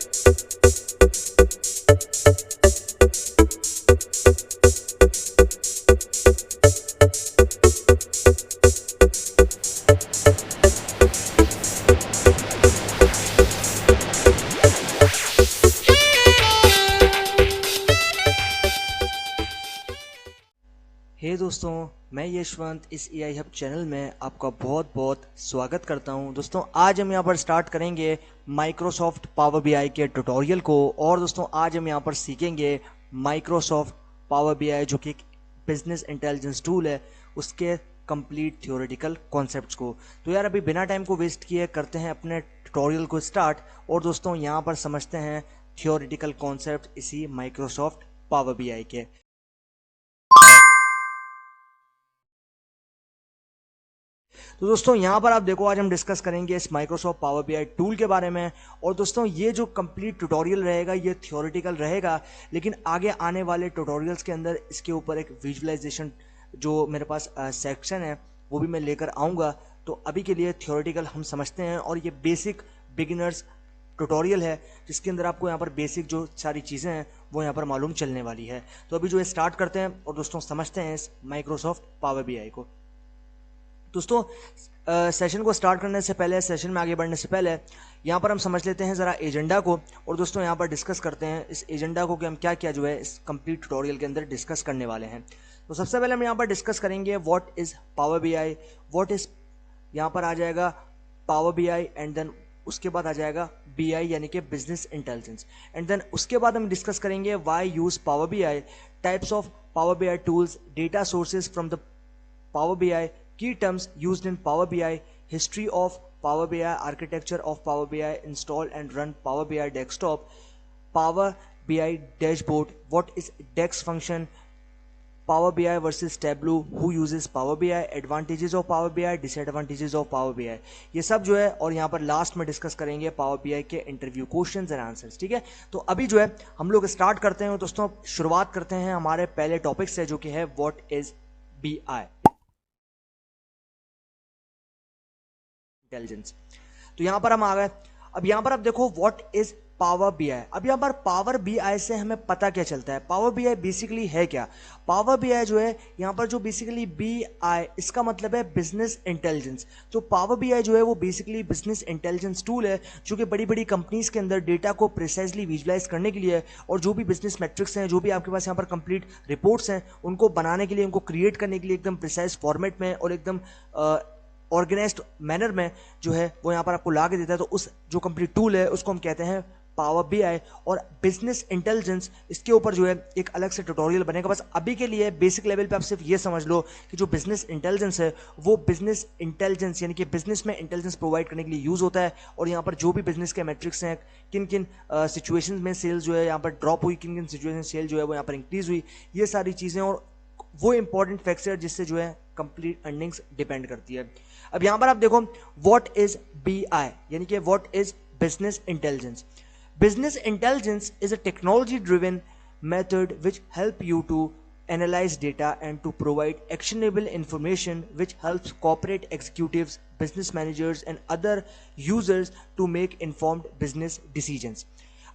हे दोस्तों, मैं यशवंत इस एआई हब चैनल में आपका बहुत बहुत स्वागत करता हूं। दोस्तों, आज हम यहां पर स्टार्ट करेंगे माइक्रोसॉफ्ट पावर बीआई के ट्यूटोरियल को। और दोस्तों, आज हम यहां पर सीखेंगे माइक्रोसॉफ्ट पावर बीआई जो कि एक बिजनेस इंटेलिजेंस टूल है, उसके कंप्लीट थ्योरेटिकल कॉन्सेप्ट्स को। तो यार, अभी बिना टाइम को वेस्ट किए करते हैं अपने ट्यूटोरियल को स्टार्ट। और दोस्तों, यहां पर समझते हैं थ्योरेटिकल कॉन्सेप्ट इसी माइक्रोसॉफ्ट पावर बीआई के। तो दोस्तों, यहाँ पर आप देखो, आज हम डिस्कस करेंगे इस माइक्रोसॉफ्ट पावर बीआई टूल के बारे में। और दोस्तों, ये जो कंप्लीट ट्यूटोरियल रहेगा ये थ्योरेटिकल रहेगा, लेकिन आगे आने वाले ट्यूटोरियल्स के अंदर इसके ऊपर एक विजुअलाइजेशन जो मेरे पास सेक्शन है वो भी मैं लेकर आऊँगा। तो अभी के लिए थ्योरेटिकल हम समझते हैं, और ये बेसिक बिगिनर्स ट्यूटोरियल है जिसके अंदर आपको यहाँ पर बेसिक जो सारी चीज़ें हैं वो यहाँ पर मालूम चलने वाली है। तो अभी जो है स्टार्ट करते हैं और दोस्तों समझते हैं इस माइक्रोसॉफ्ट पावर बीआई को। दोस्तों, सेशन को स्टार्ट करने से पहले, सेशन में आगे बढ़ने से पहले यहाँ पर हम समझ लेते हैं ज़रा एजेंडा को। और दोस्तों, यहाँ पर डिस्कस करते हैं इस एजेंडा को कि हम क्या क्या जो है इस कंप्लीट ट्यूटोरियल के अंदर डिस्कस करने वाले हैं। तो सबसे पहले हम यहाँ पर डिस्कस करेंगे what is power BI. What is, यहाँ पर आ जाएगा पावर बीआई, एंड देन उसके बाद आ जाएगा बीआई यानी कि बिजनेस इंटेलिजेंस। एंड देन उसके बाद हम डिस्कस करेंगे why use power BI, types of power BI tools, data sources from the Power BI, key terms used in Power BI, history of Power BI, architecture of Power BI, install and run Power BI desktop, Power BI dashboard, what is DEX function, Power BI versus Tableau, who uses Power BI, advantages of Power BI, disadvantages of Power BI, ये सब जो है। और यहाँ पर last में discuss करेंगे Power BI के इंटरव्यू क्वेश्चंस एंड आंसर्स। ठीक है, तो अभी जो है हम लोग स्टार्ट करते हैं। दोस्तों, शुरुआत करते हैं हमारे पहले टॉपिक से जो कि है व्हाट इज BI इंटेलिजेंस। तो यहां पर हम आ गए। अब यहां पर आप देखो व्हाट इज पावर बीआई। अब यहां पर पावर बीआई से हमें पता क्या चलता है, पावर बीआई बेसिकली है क्या। पावर बीआई जो है यहां पर जो बेसिकली बीआई, इसका मतलब है बिजनेस इंटेलिजेंस। तो पावर बीआई जो है वो बेसिकली बिजनेस इंटेलिजेंस टूल है जो कि बड़ी बड़ी कंपनीज के अंदर डेटा को प्रिसाइजली विजुलाइज करने के लिए, और जो भी बिजनेस मैट्रिक्स हैं, जो भी आपके पास यहाँ पर कंप्लीट रिपोर्ट्स हैं, उनको बनाने के लिए, उनको क्रिएट करने के लिए एकदम प्रिसाइज फॉर्मेट में और एकदम ऑर्गेनाइज्ड मैनर में जो है वो यहाँ पर आपको ला के देता है। तो उस जो कंप्लीट टूल है उसको हम कहते हैं पावर बीआई। और बिजनेस इंटेलिजेंस, इसके ऊपर जो है एक अलग से ट्यूटोरियल बनेगा। बस अभी के लिए बेसिक लेवल पे आप सिर्फ ये समझ लो कि जो बिजनेस इंटेलिजेंस है वो बिजनेस इंटेलिजेंस यानी कि बिजनेस में इंटेलिजेंस प्रोवाइड करने के लिए यूज होता है। और यहाँ पर जो भी बिजनेस के मैट्रिक्स हैं, किन किन सिचुएशंस में सेल्स जो है यहाँ पर ड्रॉप हुई, किन किन सिचुएशन सेल जो है वो यहाँ पर इंक्रीज हुई, ये सारी चीज़ें और वो इंपॉर्टेंट फैक्टर जिससे जो है कंप्लीट अर्निंग्स डिपेंड करती है। अब यहां पर आप देखो व्हाट इज बीआई यानी कि what is business intelligence. Business intelligence is a technology driven method which help you to analyze data and to provide actionable information which helps corporate executives, business managers and other users to make informed business decisions।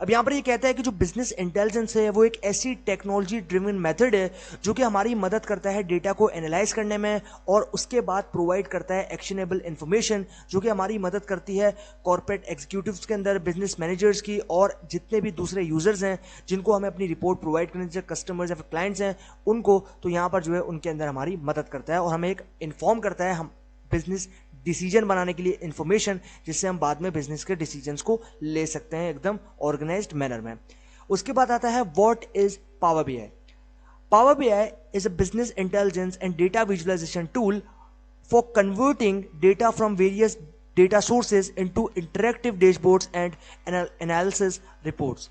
अब यहाँ पर ये कहता है कि जो business intelligence है वो एक ऐसी टेक्नोलॉजी ड्रिवन मेथड है जो कि हमारी मदद करता है डेटा को एनालाइज करने में, और उसके बाद प्रोवाइड करता है एक्शनेबल इंफॉर्मेशन जो कि हमारी मदद करती है कॉर्पोरेट एग्जीक्यूटिव्स के अंदर, बिजनेस मैनेजर्स की, और जितने भी दूसरे यूजर्स हैं जिनको हमें अपनी रिपोर्ट प्रोवाइड करने, जैसे कस्टमर्स या फिर क्लाइंट्स हैं उनको। तो यहाँ पर जो है उनके अंदर हमारी मदद करता है और हमें एक इन्फॉर्म करता है हम बिजनेस डिसीजन बनाने के लिए इंफॉर्मेशन, जिससे हम बाद में बिजनेस के डिसीजंस को ले सकते हैं एकदम ऑर्गेनाइज्ड मैनर में। उसके बाद आता है what is Power BI. Power BI is a business intelligence and data visualisation tool for converting data from various data sources into interactive dashboards and analysis reports.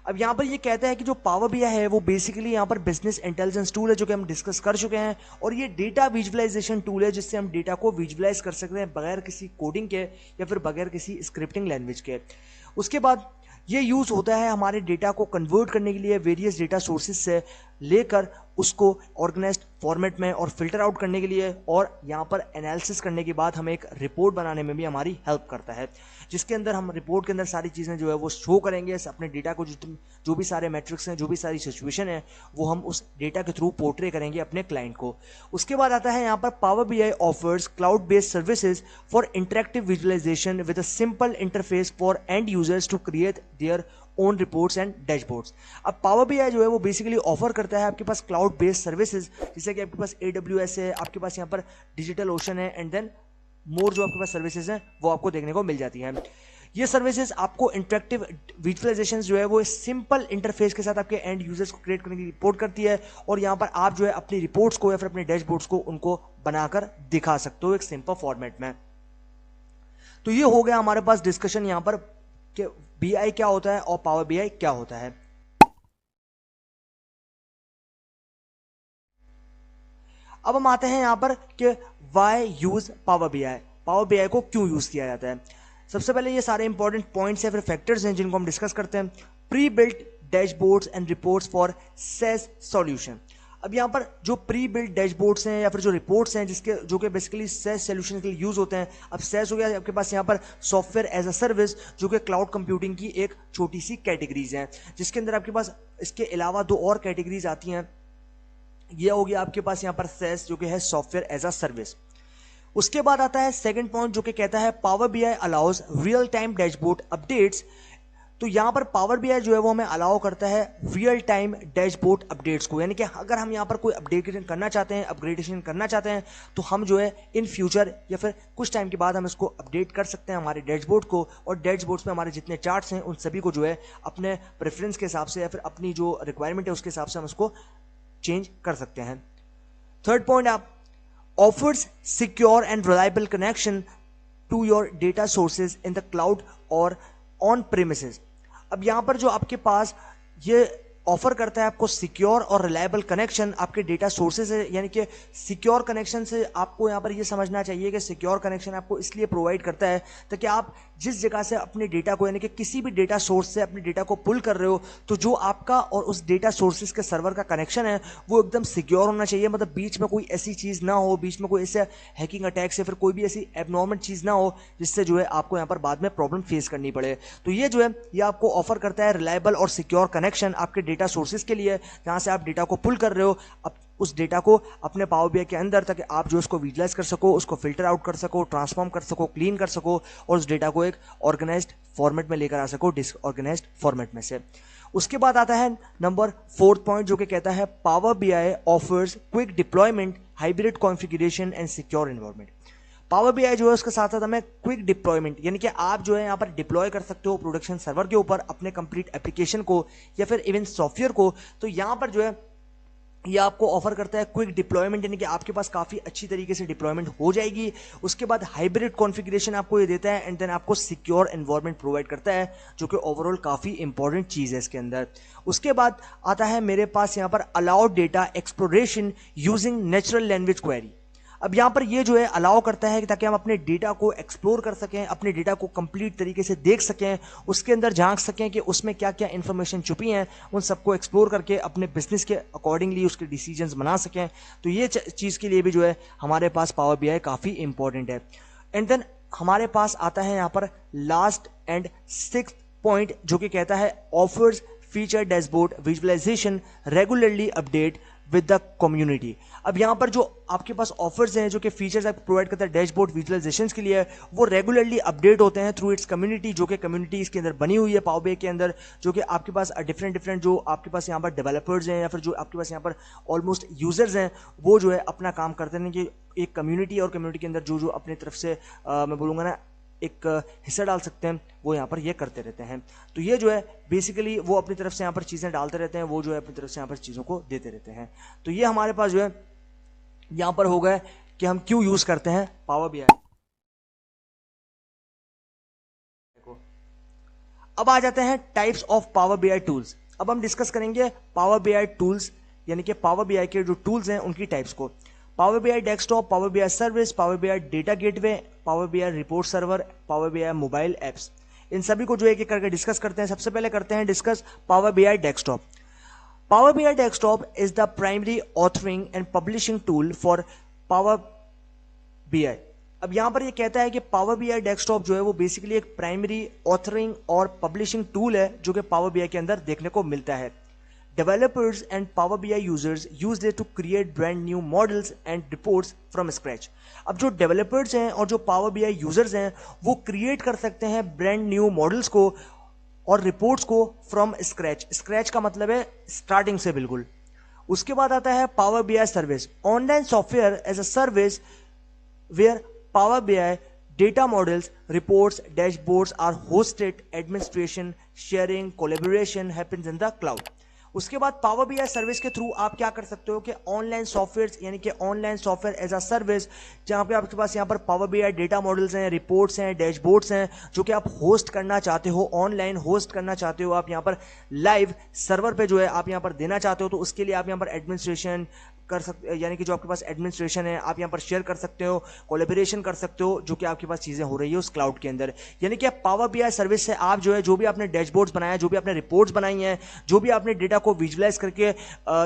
अब यहाँ पर ये कहता है कि जो पावर बीआई है वो बेसिकली यहाँ पर बिजनेस इंटेलिजेंस टूल है जो कि हम डिस्कस कर चुके हैं, और ये डेटा विजुअलाइजेशन टूल है जिससे हम डेटा को विजुअलाइज कर सकते हैं बगैर किसी कोडिंग के या फिर बगैर किसी स्क्रिप्टिंग लैंग्वेज के। उसके बाद ये यूज़ होता है हमारे डेटा को कन्वर्ट करने के लिए वेरियस डेटा सोर्सेज से लेकर उसको ऑर्गेनाइज्ड फॉर्मेट में और फिल्टर आउट करने के लिए और यहाँ पर एनालिसिस करने के बाद हमें एक रिपोर्ट बनाने में भी हमारी हेल्प करता है, जिसके अंदर हम रिपोर्ट के अंदर सारी चीज़ें जो है वो शो करेंगे अपने डेटा को, जो भी सारे मैट्रिक्स हैं, जो भी सारी सिचुएशन है, वो हम उस डेटा के थ्रू पोर्ट्रे करेंगे अपने क्लाइंट को। उसके बाद आता है यहाँ पर Power BI offers cloud based services for interactive visualisation with a simple interface for end users to create their own reports and dashboards. अब पावर BI जो है वो बेसिकली ऑफर करता है आपके पास क्लाउड बेस्ड सर्विसेज, जैसे कि आपके पास AWS है, आपके पास यहाँ पर डिजिटल ओशन है, एंड देन मोर जो आपके पास सर्विसेज हैं वो आपको देखने को मिल जाती हैं। ये सर्विसेज आपको इंटरेक्टिव विजुअलाइजेशन जो है वो सिंपल इंटरफेस के साथ आपके एंड यूजर्स को क्रिएट करने की रिपोर्ट करती है, और यहाँ पर आप जो है अपनी रिपोर्ट्स को या फिर अपने डैशबोर्ड्स को उनको बनाकर दिखा सकते हो एक सिंपल फॉर्मेट में। तो ये हो गया हमारे पास डिस्कशन यहाँ पर कि BI क्या होता है और पावर BI क्या होता है। अब हम आते हैं यहां पर कि why use Power BI, Power BI को क्यों यूज किया जाता है। सबसे पहले ये सारे इंपॉर्टेंट पॉइंट्स या फिर फैक्टर्स हैं जिनको हम डिस्कस करते हैं। Pre built dashboards and reports for SaaS solution. अब यहाँ पर जो प्री बिल्ट डैशबोर्ड्स हैं या फिर जो रिपोर्ट्स हैं जिसके जो कि बेसिकली सेस सॉल्यूशन के लिए यूज होते हैं। अब सेस हो गया आपके पास यहाँ पर सॉफ्टवेयर एज अ सर्विस, जो कि क्लाउड कंप्यूटिंग की एक छोटी सी कैटेगरीज है, जिसके अंदर आपके पास इसके अलावा दो और कैटेगरीज आती हैं। ये हो गया आपके पास यहाँ पर सेस जो कि है सॉफ्टवेयर एज अ सर्विस। उसके बाद आता है सेकंड पॉइंट जो कि कहता है power BI allows real time dashboard updates. तो यहां पर पावर BI जो है वो हमें अलाउ करता है रियल टाइम डैशबोर्ड अपडेट्स को, यानी कि अगर हम यहां पर कोई अपडेशन करना चाहते हैं, अपग्रेडेशन करना चाहते हैं, तो हम जो है इन फ्यूचर या फिर कुछ टाइम के बाद हम इसको अपडेट कर सकते हैं हमारे डैशबोर्ड को, और डैशबोर्ड्स में हमारे जितने चार्ट्स हैं उन सभी को जो है अपने प्रेफरेंस के हिसाब से या फिर अपनी जो रिक्वायरमेंट है उसके हिसाब से हम उसको चेंज कर सकते हैं। थर्ड पॉइंट आप offers secure and reliable connection to your data sources in the cloud और ऑन प्रेमिसेस। अब यहां पर जो आपके पास ये ऑफर करता है आपको सिक्योर और रिलायबल कनेक्शन आपके डेटा सोर्सेज है, यानी कि सिक्योर कनेक्शन से आपको यहां पर ये समझना चाहिए कि सिक्योर कनेक्शन आपको इसलिए प्रोवाइड करता है ताकि आप जिस जगह से अपने डेटा को, यानी कि किसी भी डेटा सोर्स से अपने डेटा को पुल कर रहे हो, तो जो आपका और उस डेटा सोर्सेज के सर्वर का कनेक्शन है वो एकदम सिक्योर होना चाहिए। मतलब बीच में कोई ऐसी चीज ना हो, बीच में कोई ऐसे हैकिंग अटैक्स या फिर कोई भी ऐसी एबनॉर्मल चीज ना हो जिससे जो है आपको यहाँ पर बाद में प्रॉब्लम फेस करनी पड़े। तो ये जो है ये आपको ऑफर करता है रिलायबल और सिक्योर कनेक्शन आपके डेटा सोर्सेज के लिए, जहां से आप डेटा को पुल कर रहे हो उस डेटा को अपने पावर BI के अंदर, ताकि आप जो उसको विजुअलाइज कर सको, उसको फिल्टर आउट कर सको, ट्रांसफॉर्म कर सको, क्लीन कर सको, और उस डेटा को एक ऑर्गेनाइज्ड फॉर्मेट में लेकर आ सको डिसऑर्गेनाइज्ड फॉर्मेट में से। उसके बाद आता है नंबर फोर्थ पॉइंट जो कि कहता है power BI offers quick deployment, hybrid configuration and secure environment. Power BI जो है उसके साथ साथ हमें क्विक डिप्लॉयमेंट, यानी कि आप जो है यहाँ पर डिप्लॉय कर सकते हो प्रोडक्शन सर्वर के ऊपर अपने कंप्लीट एप्लीकेशन को या फिर इवन सॉफ्टवेयर को। तो यहाँ पर जो है ये आपको ऑफर करता है क्विक डिप्लॉयमेंट, यानी कि आपके पास काफ़ी अच्छी तरीके से डिप्लॉयमेंट हो जाएगी। उसके बाद हाइब्रिड कॉन्फ़िगरेशन आपको ये देता है, एंड देन आपको सिक्योर एनवायरनमेंट प्रोवाइड करता है, जो कि ओवरऑल काफ़ी इंपॉर्टेंट चीज़ है इसके अंदर। उसके बाद आता है मेरे पास यहाँ पर allowed data exploration using natural language query. अब यहाँ पर ये जो है अलाउ करता है ताकि हम अपने डेटा को एक्सप्लोर कर सकें, अपने डेटा को कंप्लीट तरीके से देख सकें, उसके अंदर झांक सकें कि उसमें क्या क्या इंफॉर्मेशन छुपी हैं, उन सबको एक्सप्लोर करके अपने बिजनेस के अकॉर्डिंगली उसके डिसीजंस बना सकें। तो ये चीज़ के लिए भी जो है हमारे पास पावर BI काफ़ी इंपॉर्टेंट है। एंड देन हमारे पास आता है यहाँ पर लास्ट एंड सिक्स्थ पॉइंट जो कि कहता है offers feature dashboard visualisation regularly update with the community. अब यहाँ पर जो आपके पास ऑफर्स हैं, जो कि फीचर्स आप प्रोवाइड करता है डैशबोर्ड विजुअलाइजेशंस के लिए, वो रेगुलरली अपडेट होते हैं थ्रू इट्स कम्युनिटी, जो कि कम्युनिटी इसके अंदर बनी हुई है पावर BI के अंदर, जो कि आपके पास डिफरेंट जो आपके पास यहाँ पर डेवलपर्स हैं या फिर जो आपके पास यहाँ पर ऑलमोस्ट यूजर्स हैं, वो जो है अपना काम करते हैं कि एक कम्युनिटी, और कम्युनिटी के अंदर जो अपनी तरफ से मैं बोलूँगा ना एक हिस्सा डाल सकते हैं, वो यहाँ पर ये करते रहते हैं। तो ये जो है बेसिकली वो अपनी तरफ से यहाँ पर चीज़ें डालते रहते हैं, वो जो है अपनी तरफ से यहाँ पर चीज़ों को देते रहते हैं। तो ये हमारे पास जो है यहाँ पर हो गया कि हम क्यों यूज़ करते हैं पावर BI को। अब आ जाते हैं types of power BI tools. अब हम डिस्कस करेंगे पावर BI टूल्स, यानी कि पावर BI के जो टूल्स हैं उनकी टाइप्स को। Power BI desktop, power BI service, power BI data gateway, power BI report server, power BI mobile apps, इन सभी को जो एक एक करके डिस्कस करते हैं। सबसे पहले करते हैं discuss power BI desktop. Power BI Desktop is the primary authoring and publishing tool for Power BI. अब यहां पर ये कहता है कि Power BI Desktop जो है वो बेसिकली एक प्राइमरी ऑथरिंग और पब्लिशिंग टूल है जो कि Power BI के अंदर देखने को मिलता है. Developers and Power BI users use it to create brand new models and reports from scratch. अब जो डेवलपर्स हैं और जो Power BI यूजर्स हैं वो क्रिएट कर सकते हैं ब्रांड न्यू मॉडल्स को और रिपोर्ट्स को फ्रॉम स्क्रैच. स्क्रैच का मतलब है स्टार्टिंग से बिल्कुल. उसके बाद आता है Power BI service, online software as a service where Power BI data models, reports, dashboards are hosted, administration, sharing, collaboration happens in the cloud. उसके बाद पावर बीआई सर्विस के थ्रू आप क्या कर सकते हो कि ऑनलाइन सॉफ्टवेयर यानी कि online software as a service जहां पे आपके पास यहाँ पर पावर बीआई डेटा मॉडल्स हैं, रिपोर्ट्स हैं, डैशबोर्ड्स हैं जो कि आप होस्ट करना चाहते हो, ऑनलाइन होस्ट करना चाहते हो, आप यहाँ पर लाइव सर्वर पे जो है आप यहाँ पर देना चाहते हो, तो उसके लिए आप यहाँ पर एडमिनिस्ट्रेशन कर सकते, यानी कि जो आपके पास एडमिनिस्ट्रेशन है आप यहाँ पर शेयर कर सकते हो, कोलैबोरेशन कर सकते हो, जो कि आपके पास चीजें हो रही है उस क्लाउड के अंदर. यानी कि पावर बीआई सर्विस से आप जो है जो भी आपने डैशबोर्ड्स बनाया, जो भी आपने रिपोर्ट्स बनाई हैं, जो भी आपने डेटा को विजुअलाइज करके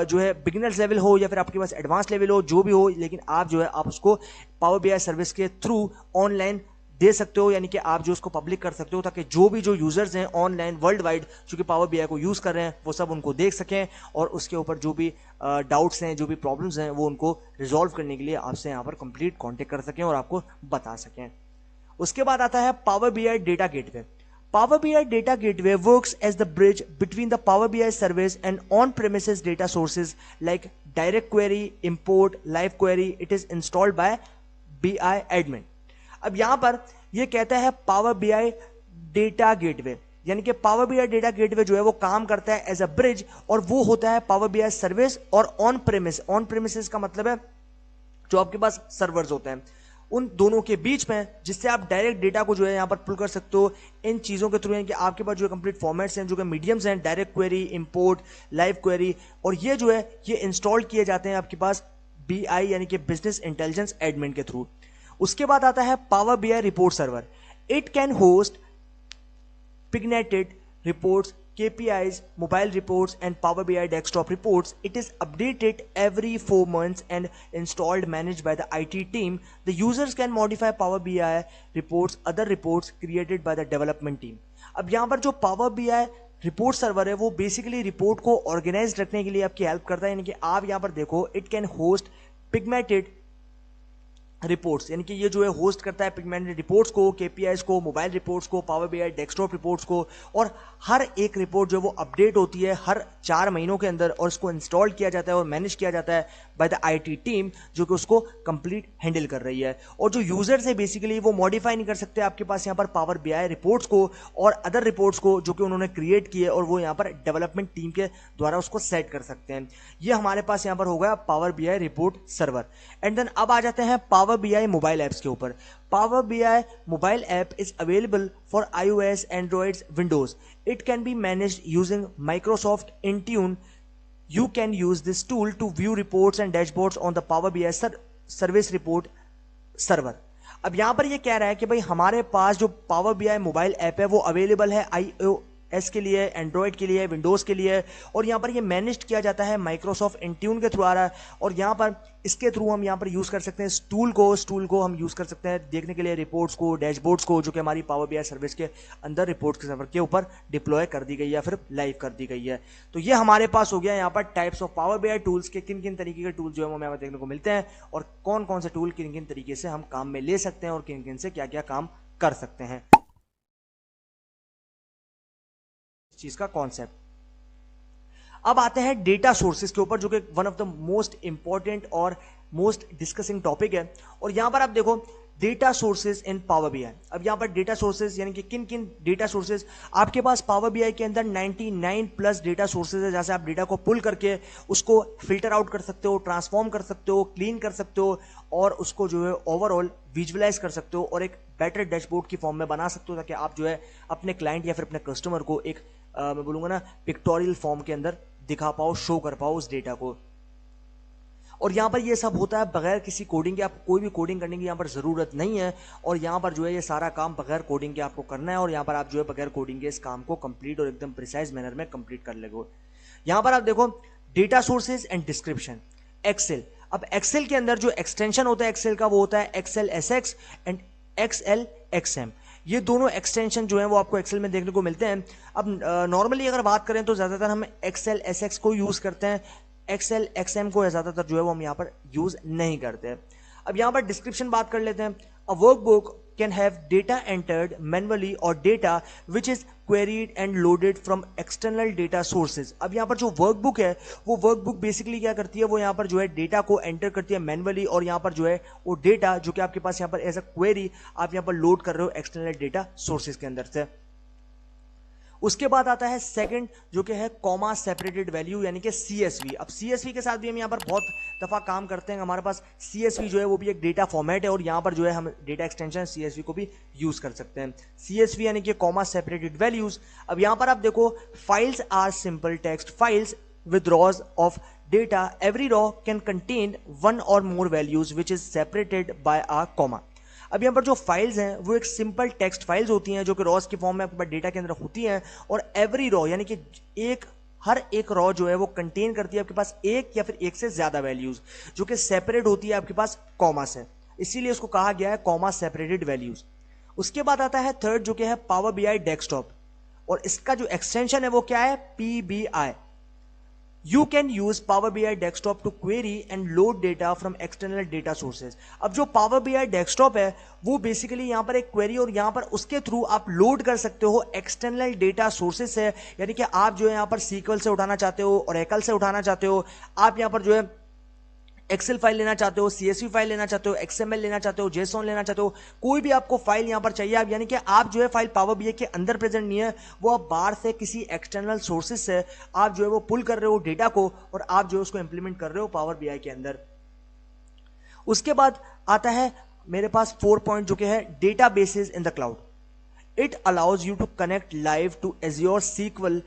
जो है बिगिनर्स लेवल हो या फिर आपके पास एडवांस लेवल हो, जो भी हो, लेकिन आप जो है आप उसको पावर बीआई सर्विस के थ्रू ऑनलाइन दे सकते हो, यानी कि आप जो उसको पब्लिक कर सकते हो ताकि जो भी जो यूजर्स हैं ऑनलाइन वर्ल्ड वाइड जो कि पावर बीआई को यूज कर रहे हैं वो सब उनको देख सकें और उसके ऊपर जो भी डाउट्स हैं, जो भी प्रॉब्लम्स हैं वो उनको रिजॉल्व करने के लिए आपसे यहाँ पर कंप्लीट कांटेक्ट कर सकें और आपको बता सकें. उसके बाद आता है power BI data gateway. Power BI Data Gateway works as the bridge between the Power BI service and on-premises data sources like Direct Query, Import, Live Query. It is installed by BI Admin. अब यहां पर यह कहता है power BI data gateway, यानी कि power BI data gateway जो है वो काम करता है एज अ ब्रिज और वो होता है पावर बीआई सर्विस और ऑन प्रेमिसेस का मतलब है जो आपके पास सर्वर्स होते हैं उन दोनों के बीच में, जिससे आप डायरेक्ट डेटा को जो है यहां पर पुल कर सकते हो इन चीजों के थ्रू. यानी कि आपके पास जो है कंप्लीट फॉर्मेट्स हैं, जो कि मीडियम्स हैं, direct query, import, live query, और ये जो है ये इंस्टॉल किए जाते हैं आपके पास बीआई यानी कि बिजनेस इंटेलिजेंस एडमिन के थ्रू. उसके बाद आता है power BI report server. It can host paginated reports, KPIs, mobile reports and Power BI desktop reports. It is updated every 4 months and installed, managed by the IT team. The users can modify Power BI reports, other reports created by the development team. अब यहाँ पर जो Power BI report server है वो basically report को organise रखने के लिए आपकी हेल्प करता है. यानी कि आप यहाँ पर देखो it can host pigmented reports, यानी कि ये जो है होस्ट करता है पिगमेंटेड रिपोर्ट्स को, केपीआईज को, मोबाइल रिपोर्ट्स को, पावर बीआई डेस्कटॉप रिपोर्ट्स को, और हर एक रिपोर्ट जो है वो अपडेट होती है हर 4 महीनों के अंदर और इसको इंस्टॉल किया जाता है और मैनेज किया जाता है बाय द आईटी टीम जो कि उसको कंप्लीट हैंडल कर रही है. और जो यूजर्स है बेसिकली वो मॉडिफाई नहीं कर सकते आपके पास यहाँ पर पावर बीआई रिपोर्ट्स को और अदर रिपोर्ट्स को जो कि उन्होंने क्रिएट किए और वो यहाँ पर डेवलपमेंट टीम के द्वारा उसको सेट कर सकते हैं. ये हमारे पास यहाँ पर हो गया power BI report server. And then अब आ जाते हैं पावर बीआई मोबाइल एप्स के ऊपर. Power BI mobile app is available for iOS, Android, Windows. It can be managed using Microsoft Intune. You can use this tool to view reports and dashboards on the Power BI service report server. अब यहां पर ये कह रहा है कि भाई हमारे पास जो पावर बीआई मोबाइल ऐप है वो अवेलेबल है iOS के लिए, एंड्रॉयड के लिए, विंडोज के लिए, और यहाँ पर ये मैनेज किया जाता है माइक्रोसॉफ्ट इंट्यून के थ्रू आ रहा है. और यहाँ पर इसके थ्रू हम यहाँ पर यूज कर सकते हैं इस टूल को हम यूज कर सकते हैं देखने के लिए रिपोर्ट्स को, डैशबोर्ड्स को, जो कि हमारी पावर बीआई सर्विस के अंदर रिपोर्ट्स के सर्वर के ऊपर डिप्लॉय कर दी गई है या फिर लाइव कर दी गई है. तो ये हमारे पास हो गया यहाँ पर types of power BI tools के किन किन तरीके के टूल जो है हमें यहाँ पर देखने को मिलते हैं और कौन कौन से टूल किन किन तरीके से हम काम में ले सकते हैं और किन किन से क्या क्या काम कर सकते हैं. चीज का कॉन्सेप्ट. अब आते हैं डेटा सोर्सेज के ऊपर जो कि one of the most important और मोस्ट डिस्कसिंग टॉपिक है. और यहां पर आप देखो डेटा सोर्सेज इन पावर बीआई. अब यहां पर डेटा सोर्सेज यानी कि किन किन डेटा सोर्सेज आपके पास पावर बीआई के अंदर 99 प्लस डेटा सोर्सेज है, जहां से आप डेटा को पुल करके उसको फिल्टर आउट कर सकते हो, ट्रांसफॉर्म कर सकते हो, क्लीन कर सकते हो और उसको जो है ओवरऑल विजुअलाइज कर सकते हो और एक बेटर डैशबोर्ड की फॉर्म में बना सकते हो ताकि आप जो है अपने क्लाइंट या फिर अपने कस्टमर को एक मैं बोलूंगा ना पिक्टोरियल फॉर्म के अंदर दिखा पाओ, शो कर पाओ उस डेटा को. और यहाँ पर ये सब होता है बगैर किसी कोडिंग के. आपको कोई भी कोडिंग करने की यहाँ पर ज़रूरत नहीं है और यहाँ पर जो है ये सारा काम बगैर कोडिंग के आपको करना है और यहाँ पर आप जो है बगैर कोडिंग के इस काम को कंप्लीट और एकदम प्रिसाइज मैनर में कंप्लीट कर लेंगे. यहां पर आप देखो data sources and description, Excel. अब एक्सेल के अंदर जो एक्सटेंशन होता है एक्सेल का वो होता है Excel SX and XL XM. ये दोनों एक्सटेंशन जो है वो आपको एक्सेल में देखने को मिलते हैं। अब नॉर्मली अगर बात करें तो ज्यादातर हम एक्सेल एसएक्स को यूज करते हैं, एक्सेल एक्सएम को ज्यादातर जो है वो हम यहाँ पर यूज नहीं करते। अब यहाँ पर डिस्क्रिप्शन बात कर लेते हैं। अ workbook can have data entered manually or data which is queried and loaded from external data sources। अब यहाँ पर जो वर्कबुक है वो वर्कबुक बेसिकली क्या करती है, वो यहाँ पर जो है डेटा को एंटर करती है मैनुअली, और यहाँ पर जो है वो डेटा जो कि आपके पास यहाँ पर एज अ क्वेरी आप यहाँ पर लोड कर रहे हो एक्सटर्नल डेटा सोर्सेज के अंदर से। उसके बाद आता है सेकंड जो कि है कॉमा सेपरेटेड वैल्यू यानी कि सीएसवी। अब सीएसवी के साथ भी हम यहाँ पर बहुत दफा काम करते हैं। हमारे पास सीएसवी जो है वो भी एक डेटा फॉर्मेट है और यहाँ पर जो है हम डेटा एक्सटेंशन सीएसवी को भी यूज कर सकते हैं। सीएसवी यानी कि कॉमा सेपरेटेड वैल्यूज। अब यहाँ पर आप देखो files are simple text files with rows of data. Every row can contain one or more values which is separated by a comma। अब यहाँ पर जो फाइल्स हैं वो एक सिंपल टेक्स्ट फाइल्स होती हैं जो कि रॉस की फॉर्म में आपके पास डेटा के अंदर होती हैं, और एवरी रॉ यानी कि हर एक रॉ जो है वो कंटेन करती है आपके पास एक या फिर एक से ज्यादा वैल्यूज जो कि सेपरेट होती है आपके पास कॉमा से, इसीलिए उसको कहा गया है कॉमा सेपरेटेड वैल्यूज। उसके बाद आता है थर्ड जो कि है पावर बीआई डेस्कटॉप, और इसका जो एक्सटेंशन है वो क्या है, PBI. You can use Power BI Desktop to query and load data from external data sources। अब जो Power BI Desktop है वो बेसिकली यहाँ पर एक क्वेरी और यहाँ पर उसके थ्रू आप लोड कर सकते हो एक्सटर्नल डेटा सोर्सेज से, यानी कि आप जो है यहाँ पर सीक्वल से उठाना चाहते हो, ओरेकल से उठाना चाहते हो, आप यहाँ पर जो है एक्सेल फाइल लेना चाहते हो, सीएसवी फाइल लेना चाहते हो, एक्सएमएल लेना चाहते हो, जेसॉन लेना चाहते हो, कोई भी आपको फाइल यहां पर चाहिए आप, यानी कि आप जो है फाइल पावर बीआई के अंदर प्रेजेंट नहीं है, वो आप बाहर से किसी एक्सटर्नल सोर्सेज से आप जो है वो पुल कर रहे हो डेटा को और आप जो है उसको इंप्लीमेंट कर रहे हो पावर बीआई के अंदर। उसके बाद आता है मेरे पास 4 पॉइंट जो कि है databases in the cloud. It allows you to connect live to Azure SQL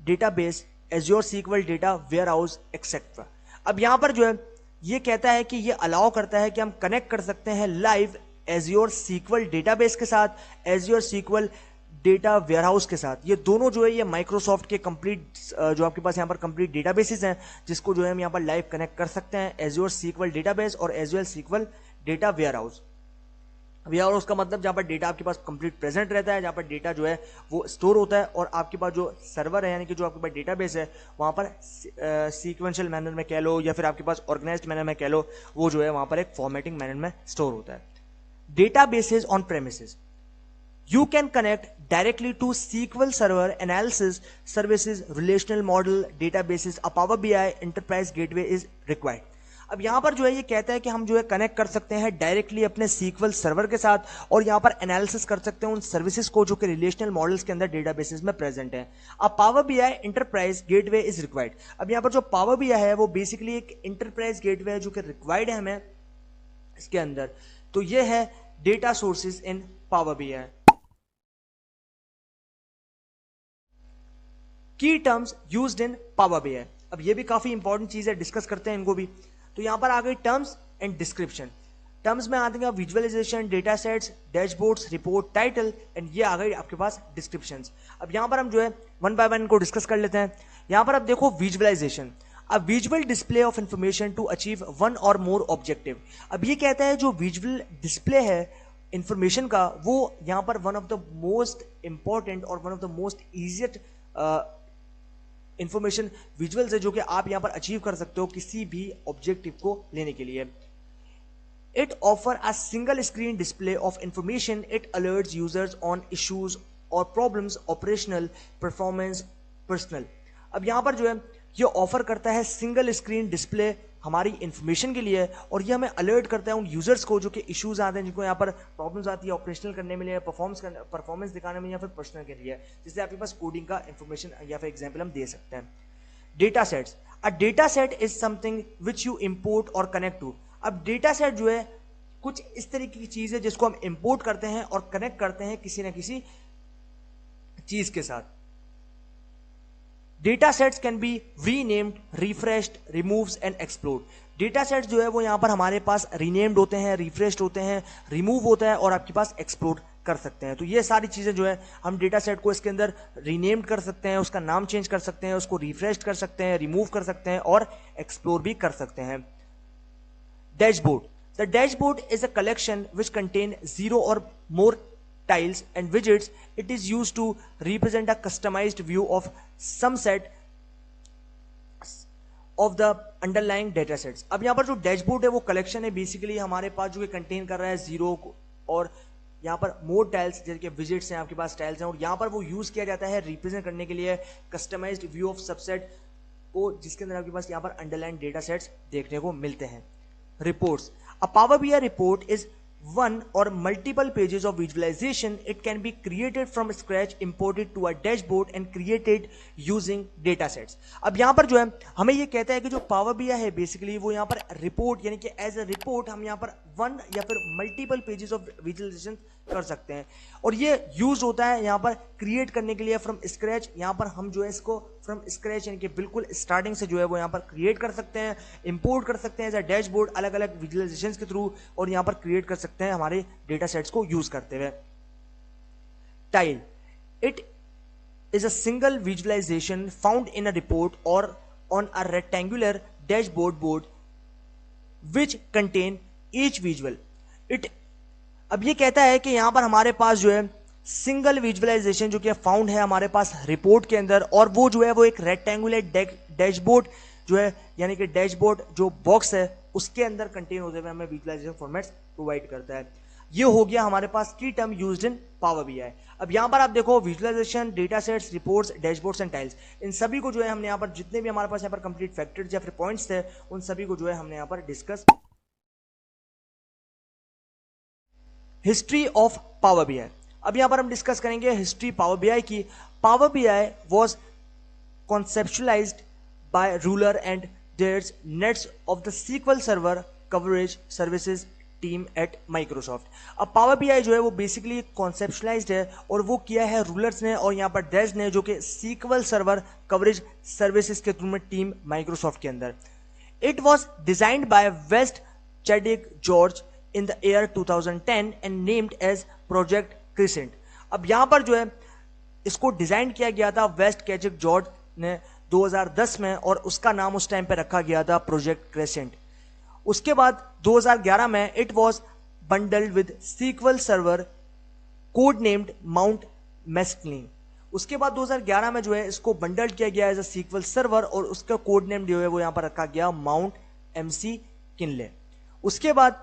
database, Azure SQL data warehouse et cetera. अब यहां पर जो है ये कहता है कि ये अलाउ करता है कि हम कनेक्ट कर सकते हैं लाइव एज्योर सीक्वल डेटाबेस के साथ, एज्योर सीक्वल डेटा वेयरहाउस के साथ। ये दोनों जो है ये माइक्रोसॉफ्ट के कंप्लीट जो आपके पास यहाँ पर कंप्लीट डेटाबेसेस हैं जिसको जो है हम यहाँ पर लाइव कनेक्ट कर सकते हैं, एज्योर सीक्वल डेटाबेस और azure SQL data warehouse. Warehouse का मतलब जहाँ पर डेटा आपके पास कंप्लीट प्रेजेंट रहता है, जहाँ पर डेटा जो है वो स्टोर होता है, और आपके पास जो सर्वर है यानी कि जो आपके पास डेटाबेस है वहाँ पर सीक्वेंशियल मैनर में कह लो या फिर आपके पास ऑर्गेनाइज्ड मैनर में कह लो, वो जो है वहाँ पर एक फॉर्मेटिंग मैनर में स्टोर होता है। Databases on premises, you can connect directly to SQL Server analysis services, relational model databases, a Power BI enterprise gateway is required। अब यहां पर जो है ये कहता है कि हम जो है कनेक्ट कर सकते हैं डायरेक्टली अपने SQL सर्वर के साथ और यहां पर एनालिसिस कर सकते हैं उन सर्विसेज को जो कि रिलेशनल मॉडल्स के अंदर डेटाबेसेस में प्रेजेंट है। अब power BI enterprise gateway is required. अब यहां पर जो पावर बीआई है वो बेसिकली एक एंटरप्राइज गेटवे है जो कि रिक्वायर्ड है हमें इसके अंदर। तो ये है डेटा सोर्सेज इन पावर बीआई। की terms used in power BI, अब ये भी काफी इंपॉर्टेंट चीज है, डिस्कस करते हैं इनको भी। तो यहां पर आ गई टर्म्स एंड डिस्क्रिप्शन। टर्म्स में आते हैं visualisation, data sets, dashboards, report, title, and ये आ गई आपके पास डिस्क्रिप्शंस। अब यहां पर हम जो है वन बाय वन इनको डिस्कस कर लेते हैं। यहां पर आप देखो visualisation, a visual display of information to achieve one और मोर ऑब्जेक्टिव। अब ये कहता है जो विजुअल डिस्प्ले है इंफॉर्मेशन का वो यहां पर one of the most important और one of the most easiest information visuals है जो कि आप यहां पर अचीव कर सकते हो किसी भी ऑब्जेक्टिव को लेने के लिए। It offer a single screen display of information, it alerts users on issues और प्रॉब्लम्स, ऑपरेशनल, परफॉर्मेंस, पर्सनल। अब यहां पर जो है ये ऑफर करता है सिंगल स्क्रीन डिस्प्ले हमारी इंफॉर्मेशन के लिए, और ये हमें अलर्ट करता है उन यूजर्स को जो कि इश्यूज आते हैं, जिनको यहाँ पर प्रॉब्लम्स आती है ऑपरेशनल करने में, परफॉर्मेंस दिखाने में या फिर पर्सनल के लिए, जिससे आपके पास कोडिंग का इंफॉर्मेशन या फिर एग्जाम्पल हम दे सकते हैं। Data sets, a data set is something which you import और कनेक्ट टू। अब डेटा सेट जो है कुछ इस तरीके की चीज है जिसको हम इंपोर्ट करते हैं और कनेक्ट करते हैं किसी ना किसी चीज के साथ। Data sets can be renamed, refreshed, removed and explored. Data sets जो है वो यहां पर हमारे पास रीनेम्ड होते हैं, रिफ्रेश्ड होते हैं, रिमूव होता है और आपके पास एक्सप्लोर कर सकते हैं। तो ये सारी चीज़ें जो है हम डेटा सेट को इसके अंदर रीनेम्ड कर सकते हैं, उसका नाम चेंज कर सकते हैं, उसको रिफ्रेश कर सकते हैं, रिमूव कर सकते हैं और एक्सप्लोर भी कर सकते हैं। Dashboard. The dashboard is a collection which contain 0 or more tiles and widgets. It is used to represent a customized view of some set of the underlying data sets. अब यहाँ पर जो डैशबोर्ड है वो कलेक्शन है basically हमारे पास जो contain कर रहा है 0 और यहाँ पर मोर टाइल्स जैसे कि विजिट्स हैं, आपके पास टाइल्स हैं, और यहाँ पर वो यूज किया जाता है रिप्रेजेंट करने के लिए कस्टमाइज्ड व्यू ऑफ सबसेट को, जिसके अंदर आपके पास यहाँ पर अंडरलाइन डेटा सेट्स देखने को मिलते हैं। Reports. A Power BI report is one or multiple pages of visualization. It can be created from scratch, imported to a dashboard and created using data sets. अब यहाँ पर जो है हमें ये कहता है कि जो पावर BI है बेसिकली वो यहाँ पर रिपोर्ट यानी कि एज अ रिपोर्ट हम यहाँ पर वन या फिर मल्टीपल पेजेस ऑफ विजुअलाइजेशन कर सकते हैं, और ये यूज होता है यहाँ पर क्रिएट करने के लिए फ्रॉम स्क्रैच। यहाँ पर हम जो है इसको फ्रॉम स्क्रैच यानी कि बिल्कुल स्टार्टिंग से जो है वो यहाँ पर क्रिएट कर सकते हैं, इंपोर्ट कर सकते हैं एज अ डैशबोर्ड अलग अलग विजुअलाइजेशन के थ्रू, और यहाँ पर क्रिएट कर सकते हैं हमारे डेटा सेट्स को यूज करते हुए। Tile. It is a single visualization found in a report or on a rectangular dashboard board which contain each visual. It अब ये कहता है कि यहां पर हमारे पास जो है सिंगल विजुअलाइजेशन जो कि फाउंड है हमारे पास रिपोर्ट के अंदर, और वो जो है वो एक रेक्टेंगुलर डैशबोर्ड जो है यानी कि डैशबोर्ड जो बॉक्स है उसके अंदर कंटेन होते हुए हमें विजुअलाइजेशन फॉर्मेट्स प्रोवाइड करता है। ये हो गया हमारे पास की term used in power BI. अब यहां पर आप देखो visualisation, data sets, reports, dashboards and tiles, इन सभी को जो है हमने यहां पर जितने भी हमारे पास यहां पर कंप्लीट फैक्टर्स या फिर पॉइंट्स थे उन सभी को जो है हमने यहां पर discuss. History of power BI. अब यहां पर हम डिस्कस करेंगे हिस्ट्री पावर बीआई की। Power BI was conceptualised by ruler and D'Hers Netz of the SQL server coverage services team at Microsoft. अब पावर बीआई जो है वो बेसिकली कॉन्सेप्शलाइज्ड है और वो किया है रूलर्स ने और यहाँ पर डेज ने, जो कि सीक्वल सर्वर कवरेज सर्विसेज के थ्रू में टीम माइक्रोसॉफ्ट के अंदर। It was designed by West Chadwick George in the year 2010 and named as project Crescent. अब यहां पर जो है इसको डिजाइन किया गया था वेस्ट चैडिक जॉर्ज ने 2010 में, और उसका नाम उस टाइम पे रखा गया था प्रोजेक्ट क्रिसेंट। उसके बाद 2011 में it was bundled with SQL server code named mount masculine. उसके बाद 2011 में जो है इसको बंडल किया गया एज अ सीक्वल सर्वर और उसका कोड नेम जो है वो यहां पर रखा गया माउंट एमसी किनले। उसके बाद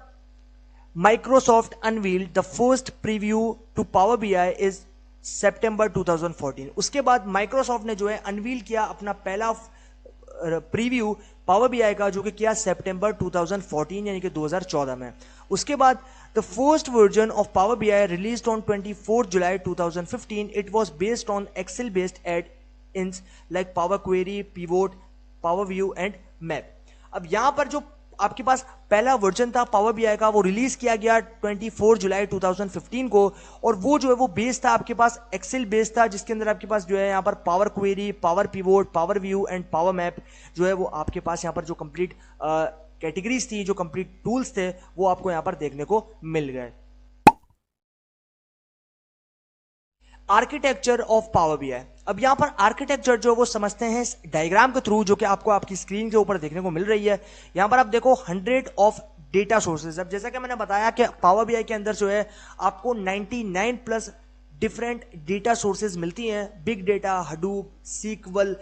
Microsoft unveiled the first preview to power BI is September 2014। उसके बाद माइक्रोसॉफ्ट ने जो है अनवील किया अपना पहला प्रीव्यू पावर बीआई का, जो कि किया सितंबर 2014 यानी कि 2014 में। उसके बाद the first version of power BI released on 24 July 2015। It was based on Excel based add-ins like power query, pivot, power view and map. अब यहां पर जो आपके पास पहला वर्जन था पावर बीआई का वो रिलीज किया गया 24 जुलाई 2015 को, और वो जो है वो बेस था आपके पास एक्सेल बेस था, जिसके अंदर आपके पास जो है यहाँ पर power query, power pivot, power view and power map जो है वो आपके पास यहाँ पर जो कंप्लीट कैटेगरीज थी, जो कंप्लीट टूल्स थे वो आपको यहाँ पर देखने को मिल गए। Architecture of power BI. अब यहां पर आर्किटेक्चर जो वो समझते हैं इस डायग्राम के थ्रू, जो कि आपको आपकी स्क्रीन के ऊपर देखने को मिल रही है। यहां पर आप देखो 100 ऑफ डेटा सोर्सेज। अब जैसा कि मैंने बताया कि पावर बीआई के अंदर जो है आपको 99 प्लस डिफरेंट डेटा सोर्सेज मिलती हैं। बिग डेटा, हडूप, सीक्वल,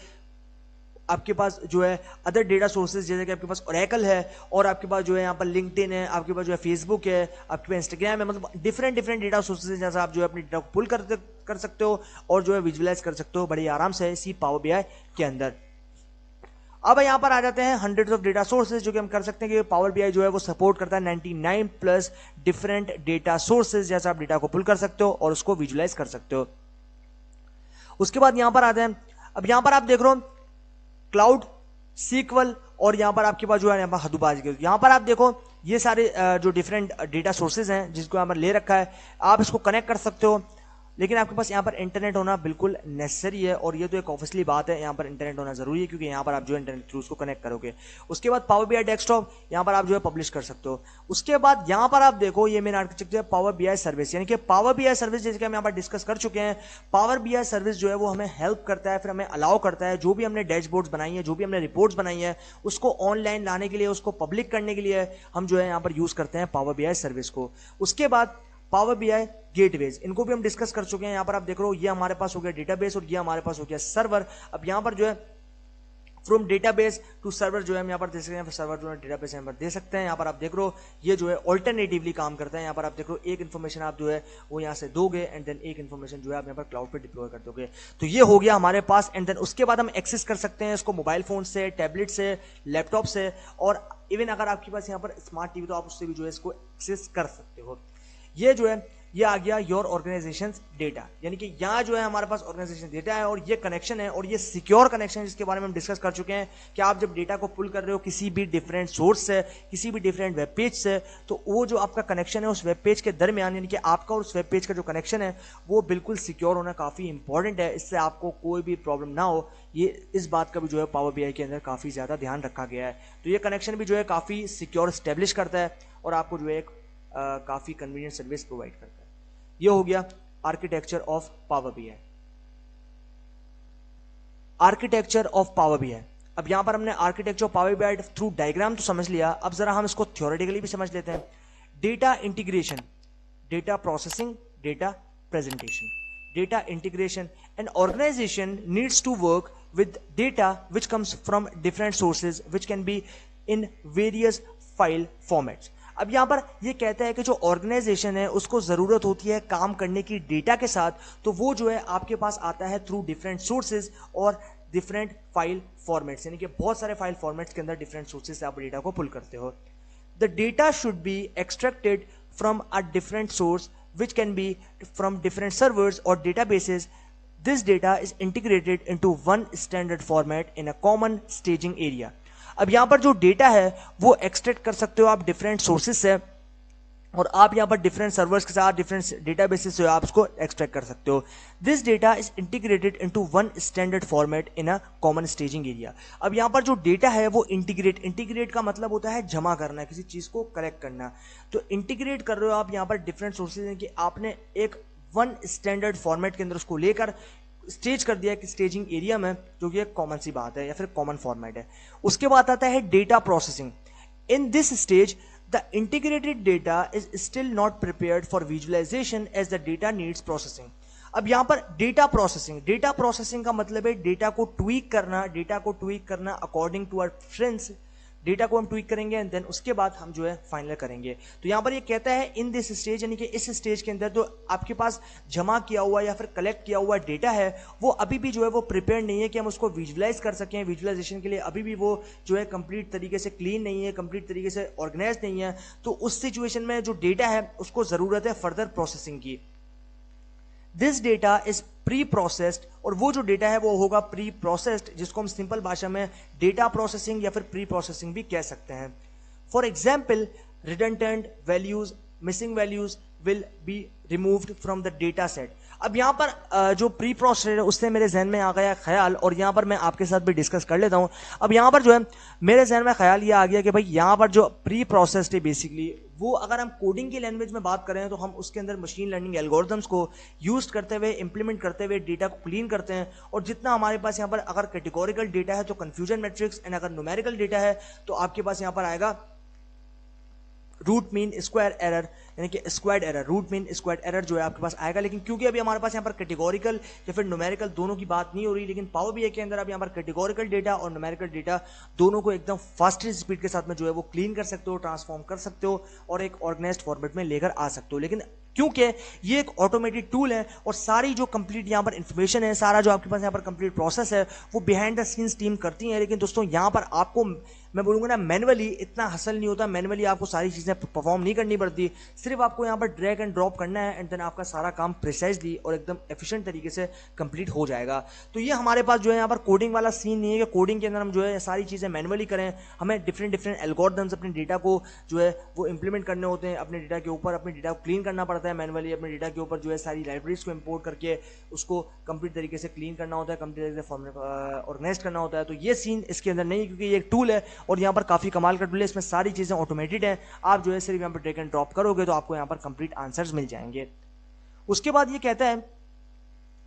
आपके पास जो है अदर डेटा सोर्सेज जैसे कि आपके पास ओरेकल है, और आपके पास जो है यहाँ पर लिंक्डइन है, आपके पास जो है फेसबुक है, आपके पास इंस्टाग्राम है, मतलब डिफरेंट डेटा सोर्सेज हैं जैसा आप जो है अपनी डेटा को पुल कर सकते हो और जो है विजुअलाइज कर सकते हो बड़ी आराम से इसी पावर बीआई के अंदर। अब यहाँ पर आ जाते हैं हंड्रेड्स ऑफ डेटा सोर्सेज, जो कि हम कर सकते हैं कि पावर बीआई जो है वो सपोर्ट करता है 99 प्लस डिफरेंट डेटा सोर्सेज, जैसा आप डेटा को पुल कर सकते हो और उसको विजुअलाइज कर सकते हो। उसके बाद यहाँ पर आते हैं, अब यहाँ पर आप देख रहे हो क्लाउड, सीक्वल, और यहां पर आपके पास जो है यहाँ पर हडूप आ गया। यहां पर आप देखो ये सारे जो डिफरेंट डेटा सोर्सेज हैं जिसको यहां पर ले रखा है, आप इसको कनेक्ट कर सकते हो। लेकिन आपके पास यहाँ पर इंटरनेट होना बिल्कुल नेसेसरी है, और ये तो एक ऑब्वियसली बात है, यहाँ पर इंटरनेट होना जरूरी है, क्योंकि यहाँ पर आप जो इंटरनेट थ्रू उसको कनेक्ट करोगे। उसके बाद पावर बीआई डेस्कटॉप, यहाँ पर आप जो है पब्लिश कर सकते हो। उसके बाद यहाँ पर आप देखो ये मेन आर्किटेक्चर है पावर बीआई सर्विस, यानी कि पावर बीआई सर्विस जैसे कि हम यहाँ पर डिस्कस कर चुके हैं। पावर बीआई सर्विस जो है वो हमें हेल्प करता है, फिर हमें अलाउ करता है जो भी हमने डैशबोर्ड्स बनाई है, जो भी हमने रिपोर्ट्स बनाई है, उसको ऑनलाइन लाने के लिए, उसको पब्लिक करने के लिए हम जो है यहाँ पर यूज करते हैं पावर बीआई सर्विस को। उसके बाद पावर बीआई गेटवेज, इनको भी हम डिस्कस कर चुके हैं। यहाँ पर आप देख रहे हो ये हमारे पास हो गया डेटाबेस और ये हमारे पास हो गया सर्वर। अब यहाँ पर जो है फ्रॉम डेटाबेस टू सर्वर जो है हम यहाँ पर दे सकते हैं, सर्वर जो है डेटाबेस यहाँ पर दे सकते हैं। यहाँ पर आप देख रहे हो ये जो है ऑल्टरनेटिवली काम करता है। यहाँ पर आप देख रहे हो एक इन्फॉर्मेशन आप जो है वो यहाँ से दोगे एंड देन एक इन्फॉर्मेशन जो है आप यहाँ पर क्लाउड पे डिप्लॉय कर दोगे। तो ये हो गया हमारे पास, एंड देन उसके बाद हम एक्सेस कर सकते हैं इसको मोबाइल फोन से, टैबलेट से, लैपटॉप से, और इवन अगर आपके पास यहाँ पर स्मार्ट टीवी तो आप उससे भी जो है इसको एक्सेस कर सकते हो। ये जो है ये आ गया योर ऑर्गेनाइजेशन डेटा, यानी कि यहाँ जो है हमारे पास ऑर्गेनाइजेशन डेटा है और ये कनेक्शन है, और ये सिक्योर कनेक्शन जिसके बारे में हम डिस्कस कर चुके हैं कि आप जब डेटा को पुल कर रहे हो किसी भी डिफरेंट सोर्स से, किसी भी डिफरेंट वेब पेज से, तो वो जो आपका कनेक्शन है उस वेब पेज के दरमियान, यानी कि आपका और उस वेब पेज का जो कनेक्शन है वो बिल्कुल सिक्योर होना काफ़ी इंपॉर्टेंट है, इससे आपको कोई भी प्रॉब्लम ना हो। ये इस बात का भी जो है पावर बीआई के अंदर काफ़ी ज़्यादा ध्यान रखा गया है। तो ये कनेक्शन भी जो है काफ़ी सिक्योर स्टेब्लिश करता है और आपको जो है एक काफ़ी कन्वीनियंट सर्विस प्रोवाइड करता है। ये हो गया architecture of power BI. Architecture of power BI, अब यहां पर हमने architecture of power BI through diagram तो समझ लिया, अब जरा हम इसको थ्योरेटिकली भी समझ लेते हैं। Data integration, data processing, data presentation, data integration. An organisation needs to work with data which comes from different sources which can be in various file formats। अब यहां पर ये कहता है कि जो ऑर्गेनाइजेशन है उसको जरूरत होती है काम करने की डेटा के साथ, तो वो जो है आपके पास आता है थ्रू डिफरेंट सोर्सेज और डिफरेंट फाइल फॉर्मेट्स, यानी कि बहुत सारे फाइल फॉर्मेट्स के अंदर डिफरेंट सोर्सेज से आप डेटा को पुल करते हो। The data should be extracted from a different source which can be from different servers or databases. This data is integrated into one standard format in a common staging area। अब यहां पर जो data है वो extract कर सकते हो आप डिफरेंट सोर्सेज से, और आप यहां पर डिफरेंट सर्वर्स के साथ डिफरेंट डेटाबेसेस से आप उसको एक्सट्रैक्ट कर सकते हो। This data is integrated into one standard format in a common staging area. अब यहां पर जो डेटा है वो इंटीग्रेट का मतलब होता है जमा करना, किसी चीज को कलेक्ट करना। तो इंटीग्रेट कर रहे हो आप यहां पर डिफरेंट सोर्सेज कि आपने एक वन स्टैंडर्ड फॉर्मेट के अंदर उसको लेकर स्टेज कर दिया कि स्टेजिंग एरिया में, जो कि एक कॉमन सी बात है या फिर कॉमन फॉर्मेट है। उसके बाद आता है data processing. In this stage the integrated data is still not prepared for visualization as the data needs processing। अब यहां पर डेटा प्रोसेसिंग का मतलब है डेटा को ट्वीक करना according to our friends. Data को हम ट्वीक करेंगे एंड देन उसके बाद हम जो है फाइनल करेंगे। तो यहां पर ये कहता है इन दिस स्टेज, यानी कि इस स्टेज के अंदर जो आपके पास जमा किया हुआ या फिर कलेक्ट किया हुआ डेटा है वो अभी भी जो है वो प्रिपेयर नहीं है कि हम उसको विजुलाइज कर सकें। विजुलाइजेशन के लिए अभी भी वो जो है कंप्लीट तरीके से क्लीन नहीं है, कंप्लीट तरीके से ऑर्गेनाइज नहीं है। तो उस सिचुएशन में जो डेटा है उसको जरूरत है फर्दर प्रोसेसिंग की। This data is pre processed, और वो जो डेटा है वो होगा प्री प्रोसेस्ड, जिसको हम सिंपल भाषा में डेटा प्रोसेसिंग या फिर प्री प्रोसेसिंग भी कह सकते हैं। For example redundant values, missing values will be removed from the data set. अब यहां पर जो प्री प्रोसेस है उससे मेरे जहन में आ गया ख्याल, और यहां पर मैं आपके साथ भी डिस्कस कर लेता हूं। अब यहां पर जो है मेरे जहन में ख्याल ये आ गया कि भाई यहां पर जो प्री प्रोसेस्ड है बेसिकली वो, अगर हम कोडिंग की लैंग्वेज में बात करें तो हम उसके अंदर मशीन लर्निंग एल्गोरिथम्स को यूज करते हुए, इंप्लीमेंट करते हुए डेटा को क्लीन करते हैं। और जितना हमारे पास यहाँ पर अगर कैटेगोरिकल डेटा है तो कंफ्यूजन मैट्रिक्स, एंड अगर न्यूमेरिकल डेटा है तो आपके पास यहाँ पर आएगा रूट मीन स्क्वायर एरर, यानी कि squared error, root mean squared error जो है आपके पास आएगा। लेकिन क्योंकि अभी हमारे पास यहाँ पर कैटेगोरिकल या फिर न्यूमेरिकल दोनों की बात नहीं हो रही, लेकिन पावर बीआई के अंदर आप यहाँ पर कैटेगोरिकल डेटा और न्यूमेरिकल डेटा दोनों को एकदम फास्टेस्ट स्पीड के साथ में जो है वो क्लीन कर सकते हो, ट्रांसफॉर्म कर सकते हो और एक ऑर्गेनाइज्ड फॉर्मेट में लेकर आ सकते हो। लेकिन क्योंकि ये एक ऑटोमेटेड टूल है और सारी जो कंप्लीट यहाँ पर इंफॉर्मेशन है, सारा जो आपके पास यहाँ पर कंप्लीट प्रोसेस है वो बिहाइंड द सीन्स टीम करती है। लेकिन दोस्तों यहाँ पर आपको मैं बोलूँगा ना मैनुअली इतना हसल नहीं होता, मैनुअली आपको सारी चीज़ें परफॉर्म नहीं करनी पड़ती, सिर्फ आपको यहाँ पर ड्रैग एंड ड्रॉप करना है एंड देन आपका सारा काम प्रिसाइजली और एकदम एफिशिएंट तरीके से कंप्लीट हो जाएगा। तो ये हमारे पास जो है यहाँ पर कोडिंग वाला सीन नहीं है कि कोडिंग के अंदर हम जो है सारी चीज़ें मैनुअली करें, हमें डिफरेंट एल्गोरिथम्स अपने डेटा को जो है वो इंप्लीमेंट करने होते हैं, अपने डेटा के ऊपर अपने डेटा को क्लीन करना पड़ता है मैनुअली, अपने डेटा के ऊपर जो है सारी लाइब्रेरीज को इंपोर्ट करके उसको कंप्लीट तरीके से क्लीन करना होता है, कंप्लीट तरीके से ऑर्गेनाइज करना होता है। तो ये सीन इसके अंदर नहीं, क्योंकि ये एक टूल है और यहाँ पर काफ़ी कमाल का टूल है, इसमें सारी चीज़ें ऑटोमेटेड है, आप जो है सिर्फ यहाँ पर ड्रैग एंड ड्रॉप करोगे तो आपको यहाँ पर कंप्लीट आंसर्स मिल जाएंगे। उसके बाद ये कहता है,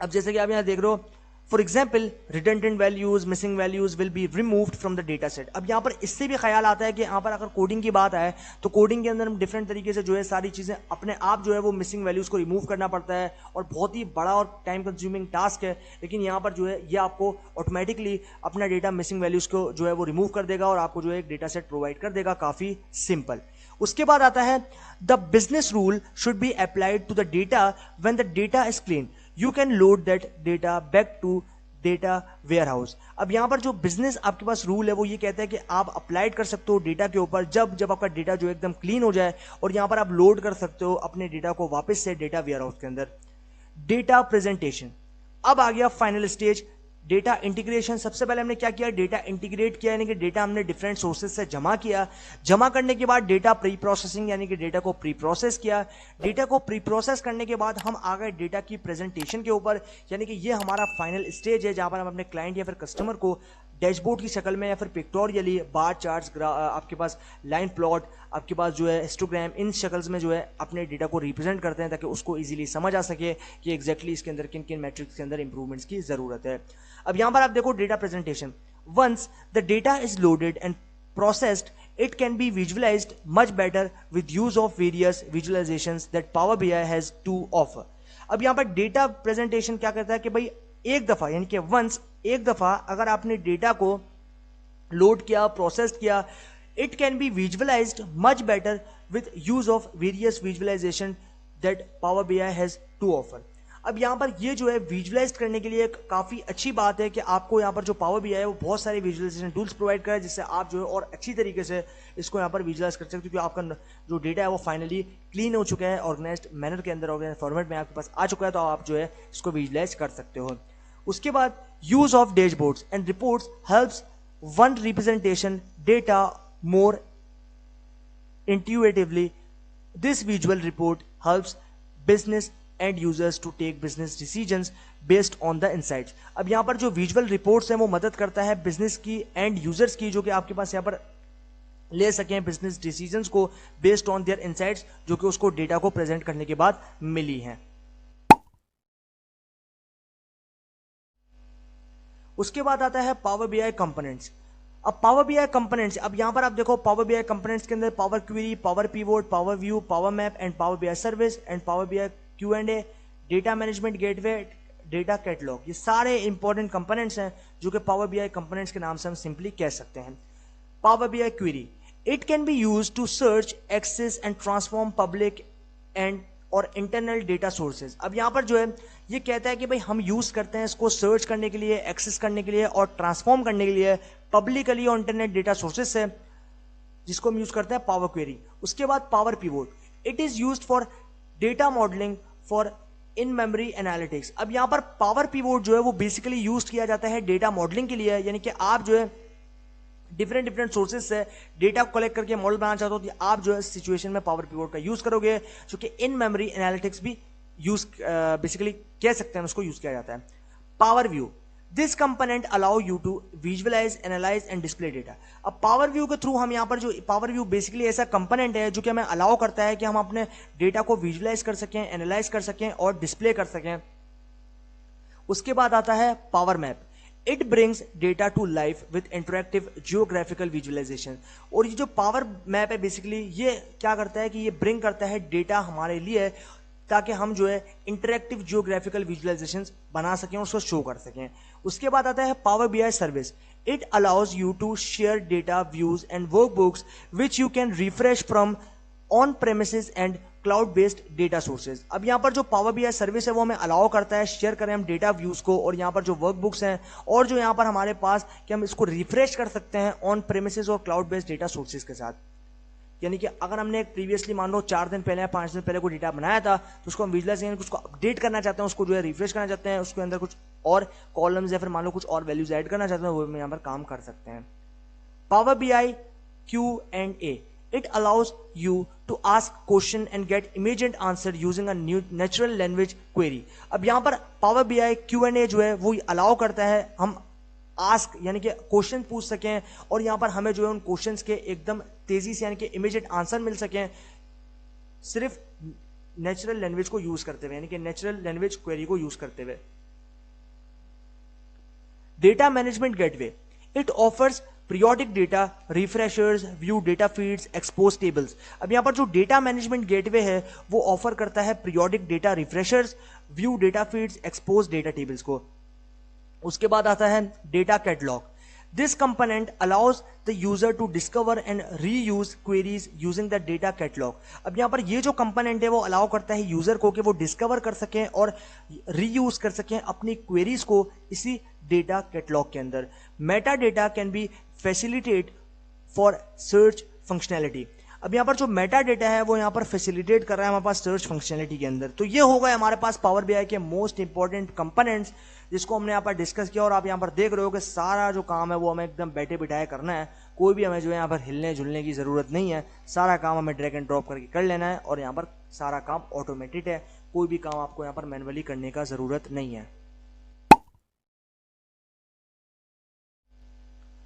अब जैसे कि आप यहाँ देख रहे हो, for example redundant values, missing values will be removed from the data set. अब यहाँ पर इससे भी ख्याल आता है कि यहाँ पर अगर कोडिंग की बात आए तो कोडिंग के अंदर हम डिफरेंट तरीके से जो है सारी चीज़ें अपने आप जो है वो मिसिंग वैल्यूज को रिमूव करना पड़ता है और बहुत ही बड़ा और टाइम कंज्यूमिंग टास्क है, लेकिन यहाँ पर जो है ये आपको ऑटोमेटिकली अपना डेटा मिसिंग वैल्यूज को जो है वो रिमूव कर देगा और आपको जो है एक डेटा सेट प्रोवाइड कर देगा, काफ़ी सिंपल। उसके बाद आता है the business rule should be applied to the data when the data is clean, you can load that data back to data warehouse. अब यहाँ पर जो बिजनेस आपके पास रूल है वो ये कहता है कि आप अप्लाइड कर सकते हो डेटा के ऊपर जब आपका डेटा जो एकदम क्लीन हो जाए, और यहाँ पर आप लोड कर सकते हो अपने डेटा को वापस से डेटा वेयर हाउस के अंदर। डेटा प्रेजेंटेशन, अब आ गया फाइनल स्टेज, डेटा इंटीग्रेशन। सबसे पहले हमने क्या किया, डेटा इंटीग्रेट किया, यानी कि डेटा हमने डिफरेंट सोर्सेज से जमा किया, जमा करने के बाद डेटा प्री प्रोसेसिंग, यानी कि डेटा को प्री प्रोसेस किया, डेटा को प्री प्रोसेस करने के बाद हम आ गए डेटा की प्रेजेंटेशन के ऊपर, यानी कि ये हमारा फाइनल स्टेज है जहां पर हम अपने क्लाइंट या फिर कस्टमर को डैशबोर्ड की शक्ल में या फिर पिक्टोरियली बार चार्ट्स, आपके पास लाइन प्लॉट, आपके पास जो है हिस्टोग्राम, इन शक्ल्स में जो है अपने डेटा को रिप्रेजेंट करते हैं ताकि उसको इजीली समझ आ सके कि एग्जैक्टली इसके अंदर किन किन मैट्रिक्स के अंदर इंप्रूवमेंट्स की जरूरत है। अब यहां पर आप देखो data presentation, once the data is loaded and processed, it can be visualized much better with use of various visualizations that Power BI has to offer। अब यहां पर डेटा प्रेजेंटेशन क्या करता है कि भाई एक दफा, यानी कि वंस, एक दफा अगर आपने डेटा को लोड किया, प्रोसेस किया, it can be visualised much better with use of various visualisation that Power BI has to offer. अब यहाँ पर ये जो है विजुअलाइज करने के लिए काफ़ी अच्छी बात है कि आपको यहाँ पर जो पावर बीआई है वो बहुत सारे विजुअलाइजेशन टूल्स प्रोवाइड करा है, जिससे आप जो है और अच्छी तरीके से इसको यहाँ पर विजुअलाइज कर सकते हो, क्योंकि आपका जो डेटा है वो फाइनली क्लीन हो चुका है, ऑर्गेनाइज्ड मैनर के अंदर, ऑर्गेनाइज्ड फॉर्मेट में आपके पास आ चुका है, तो आप जो है इसको विजुअलाइज कर सकते हो। उसके बाद use of dashboards and reports helps one representation data more intuitively. This visual report helps business and users to take business decisions based on the insights। अब यहाँ पर जो विजुअल रिपोर्ट्स हैं वो मदद करता है बिजनेस की एंड यूजर्स की, जो कि आपके पास यहाँ पर ले सकें बिजनेस डिसीजंस को बेस्ड ऑन देयर इनसाइट्स, जो कि उसको डेटा को प्रेजेंट करने के बाद मिली हैं। उसके बाद आता है पावर बीआई कंपोनेंट्स। अब पावर बीआई कंपोनेंट्स, अब यहां पर आप देखो पावर बीआई कंपोनेंट्स के अंदर power query, power pivot, power view, power map and power BI service and power BI Q&A, data management gateway, data catalogue, ये सारे इंपॉर्टेंट कंपोनेंट्स हैं जो कि पावर बीआई कंपोनेंट्स के नाम से हम सिंपली कह सकते हैं। Power BI query, it can be used to search, access and transform public and और इंटरनल डेटा सोर्सेज। अब यहाँ पर जो है ये कहता है कि भाई हम यूज करते हैं इसको सर्च करने के लिए, एक्सेस करने के लिए और ट्रांसफॉर्म करने के लिए पब्लिकली और इंटरनेट डेटा सोर्सेज से, जिसको हम यूज करते हैं पावर क्वेरी। उसके बाद power pivot, it is used for data modelling for in memory analytics. अब यहाँ पर पावर पिवोट जो है वो बेसिकली यूज किया जाता है डेटा मॉडलिंग के लिए, यानी कि आप जो है डिफरेंट सोर्सेज से डेटा को कलेक्ट करके मॉडल बनाना चाहते हो, तो आप जो है सिचुएशन में पावर पिवोट का यूज करोगे, जो कि इन मेमोरी एनालिटिक्स भी यूज बेसिकली कह सकते हैं, उसको यूज किया जाता है। Power View, this component allow you to visualise, analyse and display data. अब पावर व्यू के थ्रू हम यहाँ पर जो पावर व्यू बेसिकली ऐसा कंपोनेंट है जो कि हमें अलाउ करता है कि हम अपने डेटा को विजुअलाइज कर सकें, एनालाइज कर सकें और डिस्प्ले कर सकें। उसके बाद आता है Power Map, it brings data to life with interactive geographical visualisation. और ये जो पावर मैप है बेसिकली ये क्या करता है कि ये ब्रिंग करता है डेटा हमारे लिए, ताकि हम जो है इंटरैक्टिव जियोग्राफिकल विजुअलाइजेशंस बना सकें और उसको शो कर सकें। उसके बाद आता है power BI service, it allows you to share data, views and workbooks which you can refresh from on premises and cloud based data sources. अब यहाँ पर जो पावर बीआई सर्विस है वो हमें अलाउ करता है शेयर करें हम डेटा व्यूज को, और यहाँ पर जो वर्कबुक्स हैं और जो यहाँ पर हमारे पास कि हम इसको रिफ्रेश कर सकते हैं ऑन प्रेमिसेस और क्लाउड बेस्ड डेटा सोर्सेज के साथ। यानी कि अगर हमने एक प्रीवियसली मान लो 4 दिन पहले या 5 दिन पहले कोई डेटा बनाया था तो उसको हम विजुअलाइज उसको अपडेट करना चाहते हैं, उसको जो है रिफ्रेश करना चाहते हैं, उसके अंदर कुछ और कॉलम्स या फिर मान लो कुछ और वैल्यूज ऐड करना चाहते हैं, वो हम यहाँ पर काम कर सकते हैं। Power BI Q&A, it allows you to ask question and get immediate answer using a new natural language query। अब यहाँ पर पावर बीआई Q&A जो है वो अलाउ करता है हम आस्क यानी कि क्वेश्चन पूछ सकें और यहाँ पर हमें जो है उन क्वेश्चंस के एकदम तेजी से यानी कि इमीडिएट आंसर मिल सकें, सिर्फ नेचुरल लैंग्वेज को यूज करते हुए, यानी कि नेचुरल लैंग्वेज क्वेरी को यूज करते हुए। Data management gateway, it offers periodic data refreshers, view data feeds, expose tables. अब यहां पर जो डेटा मैनेजमेंट गेटवे है वो ऑफर करता है periodic data refreshers, view data feeds, expose data tables को। उसके बाद आता है data catalogue. This component allows the user to discover and reuse queries using the data catalogue. अब यहां पर ये जो कंपोनेंट है वो अलाउ करता है यूजर को कि वो डिस्कवर कर सकें और रीयूज कर सकें अपनी क्वेरीज को इसी डेटा कैटलॉग के अंदर। Meta data can be facilitate for search functionality. अब यहाँ पर जो मेटा डेटा है वो यहाँ पर फैसिलिटेट कर रहा है हमारे पास सर्च फंक्शनैलिटी के अंदर। तो ये हो गए हमारे पास पावर बीआई के मोस्ट इंपॉर्टेंट कंपोनेंट्स जिसको हमने यहाँ पर डिस्कस किया, और आप यहाँ पर देख रहे हो कि सारा जो काम है वो हमें एकदम बैठे बिठाए करना है, कोई भी हमें जो है यहाँ पर हिलने झुलने की जरूरत नहीं है, सारा काम हमें ड्रैग एंड ड्रॉप करके कर लेना है और यहाँ पर सारा काम ऑटोमेटेड है, कोई भी काम आपको यहाँ पर मैनुअली करने का जरूरत नहीं है।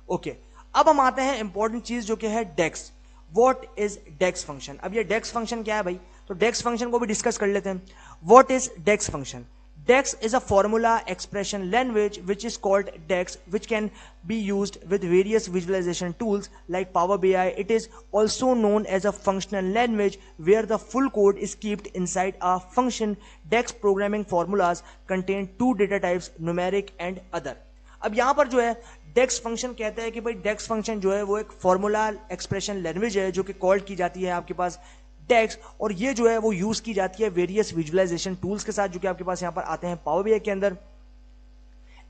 ओके, अब हम आते हैं इंपॉर्टेंट चीज जो कि है DAX. What is DAX function. अब ये डेक्स फंक्शन क्या है भाई, तो डेक्स फंक्शन को भी डिस्कस कर लेते हैं। What is DAX function. DEX is a formula expression language which is called DEX, which can be used with various visualization tools like Power BI. It is also known as a functional language where the full code is kept inside a function. DEX programming formulas contain two data types, numeric and other. अब यहाँ पर जो है डेक्स function कहता है कि भाई डेक्स function जो है वो एक फॉर्मूला एक्सप्रेशन लैंग्वेज है जो कि कॉल की जाती है आपके पास डेक्स, और ये जो है वो यूज की जाती है वेरियस विजुअलाइजेशन टूल्स के साथ जो कि आपके पास यहाँ पर आते हैं पावर बीआई के अंदर।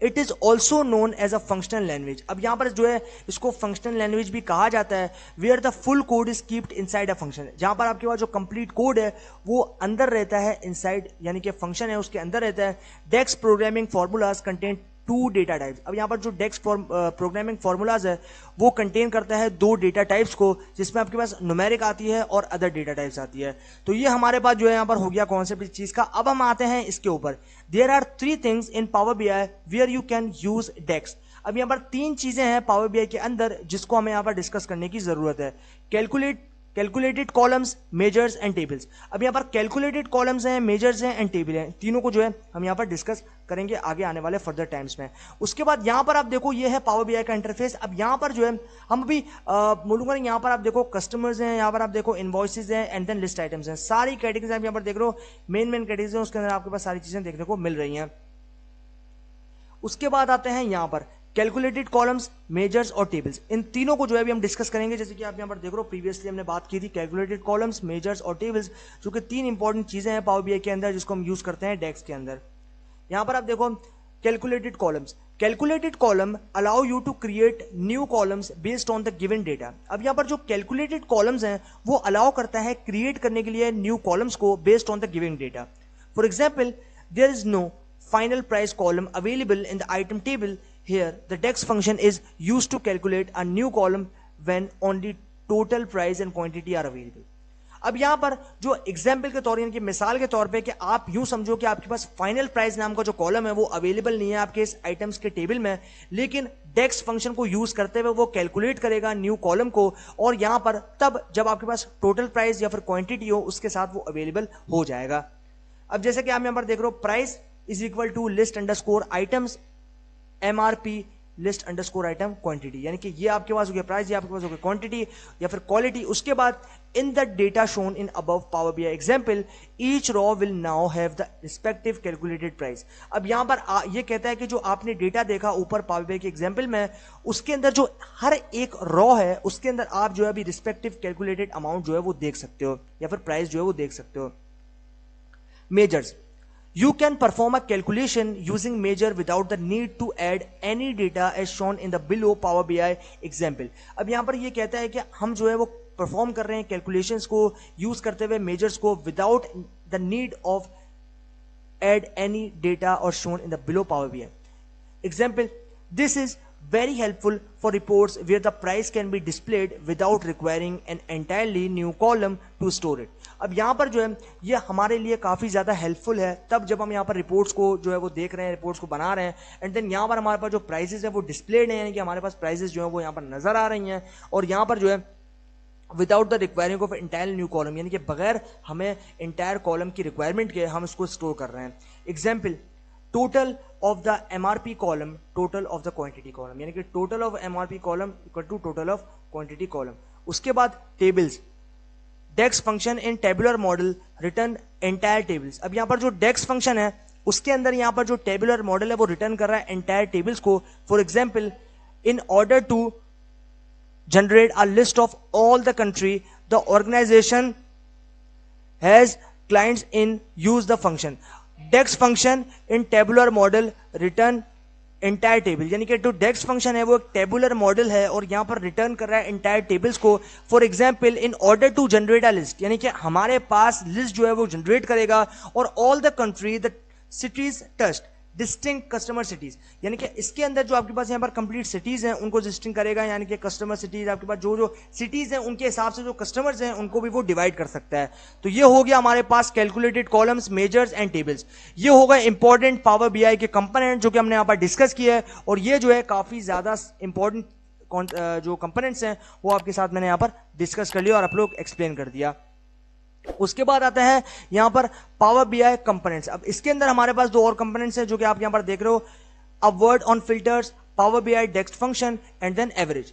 It is also known as a functional language. अब यहाँ पर जो है इसको फंक्शनल लैंग्वेज भी कहा जाता है, where the full code is keeped inside a function. जहां पर आपके पास जो कंप्लीट कोड है वो अंदर रहता है, इनसाइड यानी कि फंक्शन है उसके अंदर रहता है। DAX programming formulas contain two data types. अब यहाँ पर जो डेक्स प्रोग्रामिंग फॉर्मूलाज है वो कंटेन करता है दो डेटा टाइप्स को, जिसमें आपके पास न्यूमेरिक आती है और अदर डेटा टाइप्स आती है। तो ये हमारे पास जो है यहाँ पर हो गया कॉन्सेप्ट इस चीज का। अब हम आते हैं इसके ऊपर। There are 3 things in power BI where you can use DAX. अब यहाँ पर 3 चीजें हैं पावर बीआई के अंदर जिसको हमें यहाँ पर डिस्कस करने की जरूरत है। Calculated columns, measures and tables. अब यहाँ पर कैलकुलेटेड कॉलम्स हैं, मेजर्स हैं एंड टेबल हैं, तीनों को जो है हम यहाँ पर डिस्कस करेंगे आगे आने वाले फर्दर टाइम्स में। उसके बाद यहाँ पर आप देखो ये है पावर बीआई का इंटरफेस। अब यहाँ पर जो है हम अभी बोलूंगा यहाँ पर आप देखो कस्टमर्स हैं, यहाँ पर आप देखो इनवॉइसेज हैं एंड देन लिस्ट आइटम्स हैं, सारी कैटेगरीज आप यहाँ पर देख रहे हो, मेन कैटेगरीज हैं उसके अंदर आपके पास सारी चीजें देखने को मिल रही हैं। उसके बाद आते हैं यहाँ पर कैलकुलेटेड कॉलम्स, मेजर्स और टेबल्स। इन तीनों को जो है अभी हम डिस्कस करेंगे। जैसे कि आप यहाँ पर देख रहे हो प्रीवियसली हमने बात की थी कैलकुलेटेड कॉलम्स, मेजर्स और टेबल्स, जो कि 3 इंपॉर्टेंट चीजें हैं पावर बीआई के अंदर जिसको हम यूज करते हैं डेक्स के अंदर। यहाँ पर आप देखो calculated columns. Calculated column allow you to create new columns based on the given data. अब यहाँ पर जो कैलकुलेटेड कॉलम्स हैं वो अलाउ करता है क्रिएट करने के लिए न्यू कॉलम्स को based on the given data. For example, there is no final price column available in the item table. Here the DEX function is used to calculate a new column when only total price and quantity are available. अब यहां पर जो example के तौर यानी कि मिसाल के तौर पे कि आप यूं समझो कि आपके पास फाइनल प्राइस नाम का जो कॉलम है वो अवेलेबल नहीं है आपके इस आइटम्स के टेबल में, लेकिन डेक्स फंक्शन को यूज करते हुए वो कैलकुलेट करेगा न्यू कॉलम को, और यहां पर तब जब आपके पास टोटल प्राइस या फिर क्वांटिटी हो उसके साथ वो अवेलेबल हो जाएगा। अब जैसे कि आप यहां पर देख रहे हो price is equal to list underscore items MRP list underscore item quantity, यानी कि ये आपके पास हो गया प्राइस, ये आपके पास हो गया क्वांटिटी या फिर क्वालिटी। उसके बाद in the data shown in above power BI example each raw will now have the respective calculated price. अब यहां पर ये कहता है कि जो आपने डेटा देखा ऊपर पावर बीआई के एग्जांपल में, उसके अंदर जो हर एक रॉ है उसके अंदर आप जो है अभी रिस्पेक्टिव कैलकुलेटेड अमाउंट जो है वो देख सकते हो या फिर प्राइस जो है वो देख सकते हो। Measures, you can perform a calculation using measure without the need to add any data as shown in the below Power BI example। अब यहां पर ये कहता है कि हम जो है वो परफॉर्म कर रहे हैं कैलकुलेशंस को यूज करते हुए मेजर्स को without the need of add any data or shown in the below Power BI example। This is very helpful for reports where the price can be displayed without requiring an entirely new column to store it। अब यहाँ पर जो है ये हमारे लिए काफ़ी ज़्यादा हेल्पफुल है तब जब हम यहाँ पर रिपोर्ट्स को जो है वो देख रहे हैं, रिपोर्ट्स को बना रहे हैं, एंड देन यहाँ पर हमारे पास जो प्राइसेस है वो डिस्प्लेड है, यानी कि हमारे पास प्राइसेस जो है वो यहाँ पर नज़र आ रही हैं, और यहाँ पर जो है without the requiring of entire new column, यानी कि बगैर हमें इंटायर कॉलम की रिक्वायरमेंट के हम इसको स्टोर कर रहे हैं। Example, total of the MRP column, total of the quantity column, यानी कि total of MRP column equal to total of quantity column. उसके बाद tables, DAX function in tabular model return entire tables. अब यहाँ पर जो डेक्स फंक्शन है उसके अंदर यहाँ पर जो टेबुलर मॉडल है वो रिटर्न कर रहा है एंटायर टेबल्स को। For example, in order to generate a list of all the country the organization has clients in use the function dex function in tabular model return entire table, यानी कि जो डेक्स function है वो एक tabular model है और यहाँ पर रिटर्न कर रहा है एंटायर टेबल्स को। For example, in order to generate a list, यानी कि हमारे पास लिस्ट जो है वो जनरेट करेगा, और all the country the cities टस्ट डिस्टिंक्ट कस्टमर सिटीज, यानी कि इसके अंदर जो आपके पास यहाँ पर कंप्लीट सिटीज हैं उनको डिस्टिंक्ट करेगा, यानी कि कस्टमर सिटीज आपके पास जो जो सिटीज हैं उनके हिसाब से जो कस्टमर्स हैं उनको भी वो डिवाइड कर सकता है। तो ये हो गया हमारे पास calculated columns, measures and tables. ये होगा इंपॉर्टेंट पावर बीआई के कंपोनेंट जो कि हमने यहाँ पर डिस्कस किया है, और ये जो है काफी ज्यादा इंपॉर्टेंट जो कंपोनेंट्स हैं वो आपके साथ मैंने यहाँ पर डिस्कस कर लिया और आप लोग एक्सप्लेन कर दिया। उसके बाद आता है यहां पर पावर बीआई कंपोनेंट्स। अब इसके अंदर हमारे पास दो और कंपोनेंट्स हैं जो कि आप यहां पर देख रहे हो, a word on filters, power BI DAX function and then average.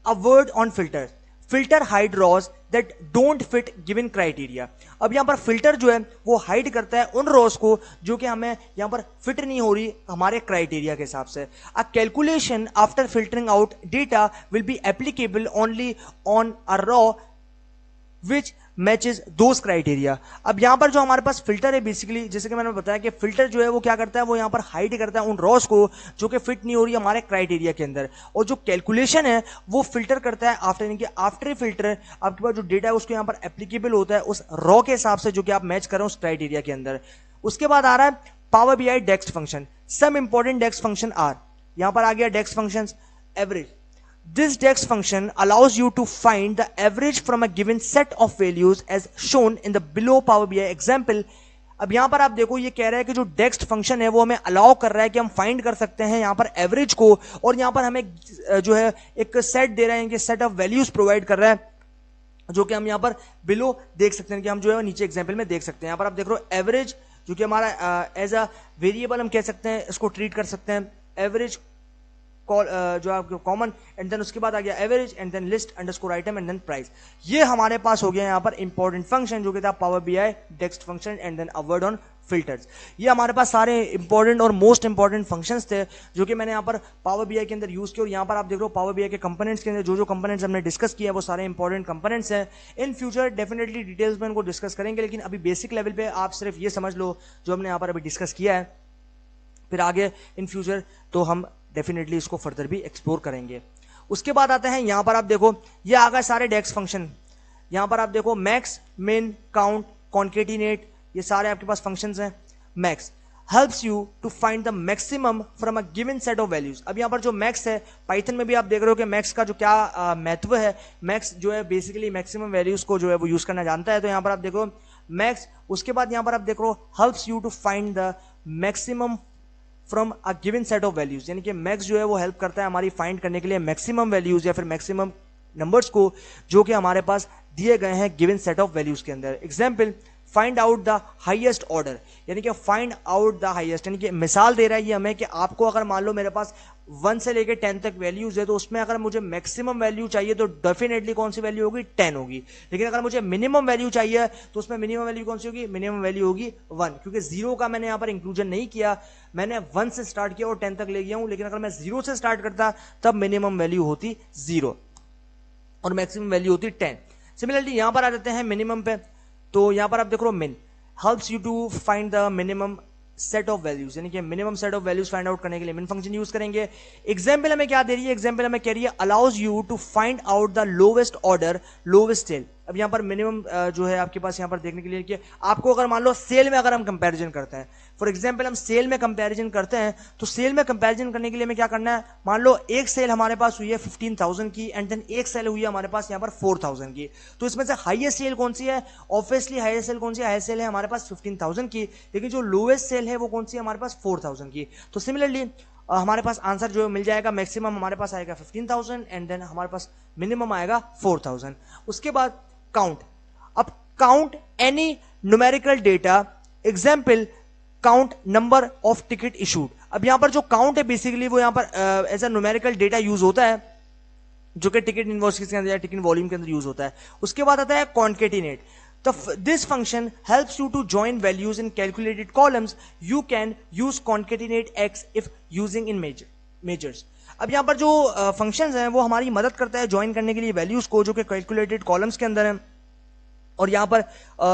A word on filters, filter hides rows that don't fit given criteria. अब यहां पर फिल्टर जो है वो हाइड करता है उन रॉज को जो कि हमें यहां पर फिट नहीं हो रही हमारे क्राइटेरिया के हिसाब से। A calculation after filtering out data will be applicable only on a raw which matches those criteria. अब यहां पर जो हमारे पास फिल्टर है बेसिकली, जैसे कि मैंने बताया कि फिल्टर जो है वो क्या करता है, वो यहां पर हाइड करता है उन रॉस को जो कि फिट नहीं हो रही हमारे क्राइटेरिया के अंदर, और जो कैलकुलेशन है वो फिल्टर करता है आफ्टर, यानी कि आफ्टर फिल्टर आपके पास जो डेटा है उसको यहां पर एप्लीकेबल होता है उस रॉ के हिसाब से जो कि आप मैच कर रहे हो उस क्राइटेरिया के अंदर। उसके बाद आ रहा है power BI DAX function. Some important DAX function are, यहां पर आ गया DAX function average. This dex function allows you to find the average from a given set of values as shown in the below Power BI example। अब यहां पर आप देखो ये कह रहा है कि जो डेक्स फंक्शन है वो हमें अलाउ कर रहा है कि हम फाइंड कर सकते हैं यहां पर एवरेज को, और यहां पर हमें जो है एक सेट दे रहा है, सेट ऑफ वैल्यूज प्रोवाइड कर रहा है जो कि हम यहां पर बिलो देख सकते हैं कि हम जो है नीचे एग्जाम्पल में देख सकते हैं। यहां पर आप देख रहे हो एवरेज जो कि हमारा एज अ वेरिएबल हम कह सकते हैं, इसको ट्रीट कर सकते हैं एवरेज जो आपको कॉमन, एंड देन उसके बाद आ गया average and then list underscore item and then price. ये हमारे पास हो गया यहाँ पर इंपॉर्टेंट फंक्शन जो कि था power BI DAX function and then a word on filters. ये हमारे पास सारे इंपॉर्टेंट और मोस्ट इंपॉर्टेंट फंक्शंस थे जो कि मैंने यहाँ पर पावर बीआई के अंदर यूज किया, और यहाँ पर आप देख रहे हो पावर बीआई के कंपोनेंट्स के अंदर जो जो कंपोनेंट्स हमने डिस्कस किया वो सारे इंपॉर्टेंट कंपोनेंट्स हैं। इन फ्यूचर डेफिनेटली डिटेल्स में इनको डिस्कस करेंगे, लेकिन अभी बेसिक लेवल पे आप सिर्फ ये समझ लो जो हमने यहाँ पर अभी डिस्कस किया है, फिर आगे इन फ्यूचर तो हम डेफिनेटली इसको फर्दर भी एक्सप्लोर करेंगे। उसके बाद आते हैं यहां पर आप देखो ये आ गए सारे डेक्स फंक्शन। यहां पर आप देखो मैक्स, मिन, काउंट, कॉन्केटिनेट, ये सारे आपके पास फंक्शंस हैं। Max helps you to find the maximum from a given set of values। अब यहां पर जो मैक्स है पाइथन में भी आप देख रहे हो कि मैक्स का जो क्या महत्व है, मैक्स जो है बेसिकली मैक्सिमम वैल्यूज को जो है वो यूज करना जानता है। तो यहां पर आप देखो मैक्स, उसके बाद यहां पर आप देख रहे हो helps you to find the maximum from a given set of values, यानी कि मैक्स जो है वो हेल्प करता है हमारी फाइंड करने के लिए मैक्सिमम वैल्यूज या फिर मैक्सिमम नंबर्स को जो कि हमारे पास दिए गए हैं गिवन सेट ऑफ वैल्यूज के अंदर। Example, find out the highest order, यानी कि फाइंड आउट द हाईएस्ट, यानी कि मिसाल दे रहा है ये हमें कि आपको अगर मान लो मेरे पास 1 से लेके 10 तक वैल्यूज है, तो उसमें अगर मुझे मैक्सिमम वैल्यू चाहिए तो डेफिनेटली कौन सी वैल्यू होगी, 10 होगी। लेकिन अगर मुझे मिनिमम वैल्यू चाहिए तो उसमें मिनिमम वैल्यू कौन सी होगी, मिनिमम वैल्यू होगी 1, क्योंकि 0 का मैंने यहां पर इंक्लूजन नहीं किया, मैंने 1 से स्टार्ट किया और 10 तक ले गया हूं। लेकिन अगर मैं 0 से स्टार्ट करता तब मिनिमम वैल्यू होती 0 और मैक्सिमम वैल्यू होती 10। सिमिलरली यहां पर आ जाते हैं मिनिमम पे, तो यहां पर आप देख रहे हो min helps you to find the minimum set of values, यानी कि minimum set of values find out करने के लिए मिन फंक्शन यूज करेंगे। एग्जांपल हमें क्या दे रही है, एग्जांपल हमें कह रही है allows you to find out the lowest order lowest cell. अब यहां पर मिनिमम जो है आपके पास यहां पर देखने के लिए कि आपको अगर मान लो सेल में अगर हम कंपैरिजन करते हैं, फॉर एग्जांपल हम सेल में कंपैरिजन करते हैं, तो सेल में कंपैरिजन करने के लिए हमें क्या करना है, मान लो एक सेल हमारे पास हुई है 15,000 की एंड देन एक सेल हुई है हमारे पास यहां पर 4,000 की, तो इसमें से हाईएस्ट सेल कौन सी है, ऑब्वियसली हाईएस्ट सेल कौन सी है, हाईएस्ट सेल है हमारे पास 15,000 की, लेकिन जो लोएस्ट सेल है वो कौन सी है हमारे पास 4,000 की। तो सिमिलरली हमारे पास आंसर जो मिल जाएगा, मैक्सिमम हमारे पास आएगा 15,000 एंड देन हमारे पास मिनिमम आएगा 4,000। उसके बाद काउंट, अब count any numerical data, example count number of ticket issued. अब यहां पर जो काउंट है बेसिकली वो यहां पर as a numerical data use होता है, जो कि टिकट इनवॉइसेस के अंदर या टिकट वॉल्यूम के अंदर यूज होता है। उसके बाद आता है कॉन्केटिनेट, तो this function helps you to join values in calculated columns, you can use concatenate X if using in measures. अब यहां पर जो फंक्शंस हैं वो हमारी मदद करता है ज्वाइन करने के लिए वैल्यूज को जो कि कैलकुलेटेड कॉलम्स के अंदर है, और यहां पर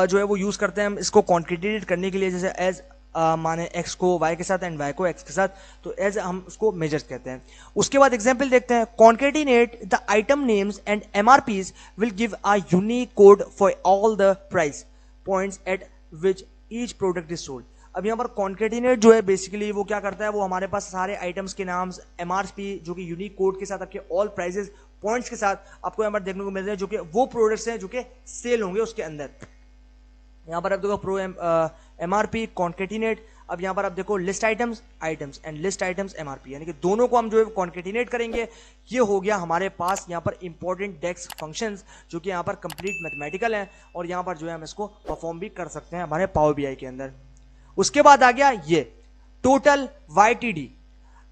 जो है वो यूज करते हैं हम इसको कॉन्केटिनेट करने के लिए, जैसे एज माने x को y के साथ एंड y को x के साथ, तो एज हम उसको मेजर्स कहते हैं। उसके बाद एग्जांपल देखते हैं, concatenate the item names and MRPs will give a unique code for all the price points at which each product is sold. अब यहाँ पर कॉन्केटिनेट जो है बेसिकली वो क्या करता है, वो हमारे पास सारे आइटम्स के नाम MRP जो कि यूनिक कोड के साथ आपके ऑल प्राइसेस पॉइंट्स के साथ आपको यहाँ पर देखने को मिल रहे हैं, जो कि वो प्रोडक्ट्स हैं जो कि सेल होंगे उसके अंदर। यहाँ पर आप देखो प्रो MRP कॉन्केटिनेट, अब यहाँ पर आप देखो list items and list items MRP, यानी कि दोनों को हम जो है कॉन्केटिनेट करेंगे। ये हो गया हमारे पास यहाँ पर इंपॉर्टेंट डेक्स फंक्शंस जो कि यहाँ पर कंप्लीट मैथमेटिकल हैं, और यहाँ पर जो है हम इसको परफॉर्म भी कर सकते हैं हमारे पावर BI के अंदर। उसके बाद आ गया ये total YTD,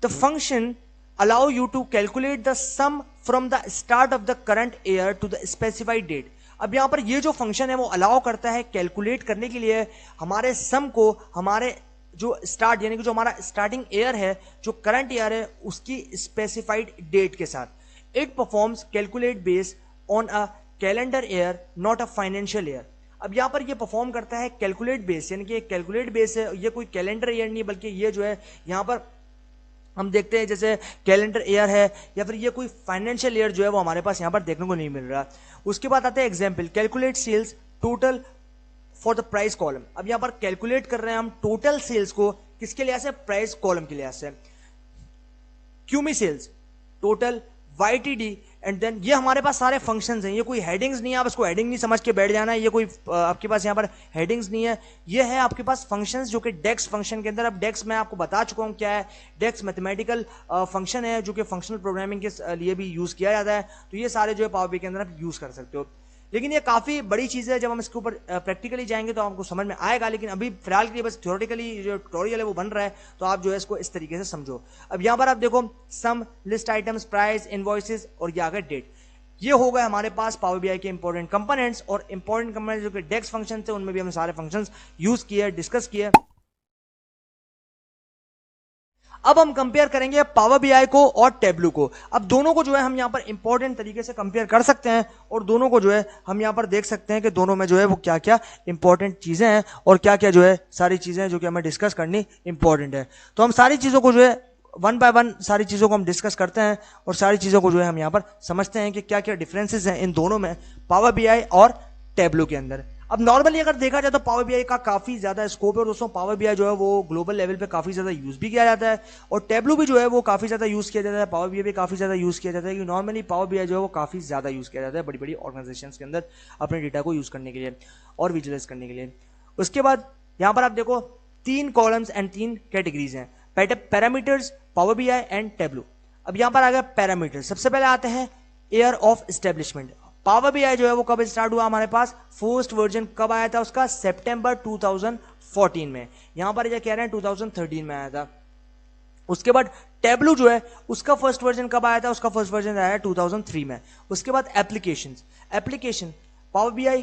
the function allow you to calculate the sum from the start of the current year to the specified date। अब यहां पर ये जो फंक्शन है वो अलाउ करता है कैलकुलेट करने के लिए हमारे सम को, हमारे जो स्टार्ट यानी कि जो हमारा स्टार्टिंग ईयर है, जो करंट ईयर है, उसकी स्पेसिफाइड डेट के साथ। It performs calculate based on a calendar year not a financial year. अब यहां पर ये परफॉर्म करता है कैलकुलेट बेस, यानी कि कैलकुलेट बेस है, ये कोई कैलेंडर ईयर नहीं बल्कि ये जो है यहां पर हम देखते हैं जैसे कैलेंडर ईयर है या फिर ये कोई फाइनेंशियल ईयर जो है वो हमारे पास यहाँ पर देखने को नहीं मिल रहा। उसके बाद आते हैं example, calculate sales total for the price column. अब यहाँ पर कैलकुलेट कर रहे हैं हम टोटल सेल्स को, किसके लिहाज से, प्राइस कॉलम के लिहाज से। क्यूमी sales total YTD and then ये हमारे पास सारे फंक्शंस हैं, ये कोई हेडिंग्स नहीं है, आप इसको हेडिंग नहीं समझ के बैठ जाना है, ये कोई आपके पास यहाँ पर हेडिंग्स नहीं है, ये है आपके पास फंक्शंस जो कि डेक्स फंक्शन के अंदर। अब डेक्स मैं आपको बता चुका हूँ क्या है, डेक्स मैथमेटिकल फंक्शन है जो कि फंक्शनल प्रोग्रामिंग के लिए भी यूज किया जाता है, तो ये सारे जो है पावर BI के अंदर आप यूज कर सकते हो। लेकिन ये काफी बड़ी चीज है, जब हम इसके ऊपर प्रैक्टिकली जाएंगे तो आपको समझ में आएगा, लेकिन अभी फिलहाल के लिए बस थ्योरेटिकली जो ट्यूटोरियल है वो बन रहा है, तो आप जो है इसको इस तरीके से समझो। अब यहां पर आप देखो सम, लिस्ट आइटम्स, प्राइस, इनवॉइसेस और ये आ गए डेट। ये हो गए हमारे पास पावर BI के इंपॉर्टेंट कंपोनेंट्स, और इंपॉर्टेंट कंपोनेंट्स जो कि डेक्स फंक्शन थे उनमें भी हमने सारे फंक्शंस यूज किए, डिस्कस किए। अब हम कंपेयर करेंगे पावर BI को और टेबलू को। अब दोनों को जो है हम यहां पर इंपॉर्टेंट तरीके से कंपेयर कर सकते हैं, और दोनों को जो है हम यहां पर देख सकते हैं कि दोनों में जो है वो क्या क्या इंपॉर्टेंट चीजें हैं और क्या क्या जो है सारी चीजें जो कि हमें डिस्कस करनी इंपॉर्टेंट है। तो हम सारी चीजों को जो है वन बाय वन सारी चीजों को हम डिस्कस करते हैं, और सारी चीजों को जो है हम यहां पर समझते हैं कि क्या क्या डिफरेंसेस हैं इन दोनों में, पावर BI और टेबलू के अंदर। अब नॉर्मली अगर देखा जाए तो पावर BI का काफी ज्यादा स्कोप है, और दोस्तों पावर BI जो है वो ग्लोबल लेवल पे काफी ज्यादा यूज भी किया जाता है, और टेबलू भी जो है वो काफी ज्यादा यूज किया जाता है, पावर BI भी काफी ज्यादा यूज किया जाता है, कि नॉर्मली पावर BI जो है वो काफी ज्यादा यूज किया जाता है बड़ी बड़ी ऑर्गेनाइजेशंस के अंदर अपने डेटा को यूज करने के लिए और विजुअलाइज करने के लिए। उसके बाद यहां पर आप देखो 3 कॉलम्स एंड 3 कैटेगरीज हैं, parameters, power BI and tableau. अब यहां पर आ गया पैरामीटर, सबसे पहले आते हैं year of establishment. Power BI जो है वो कब स्टार्ट हुआ हमारे पास, फर्स्ट वर्जन कब आया था उसका, सितंबर 2014 में। यहां पर ये कह रहे हैं 2013 में आया था। उसके बाद टेबलू जो है उसका फर्स्ट वर्जन कब आया था, उसका फर्स्ट वर्जन आया 2003 में। उसके बाद एप्लीकेशन पावर बीआई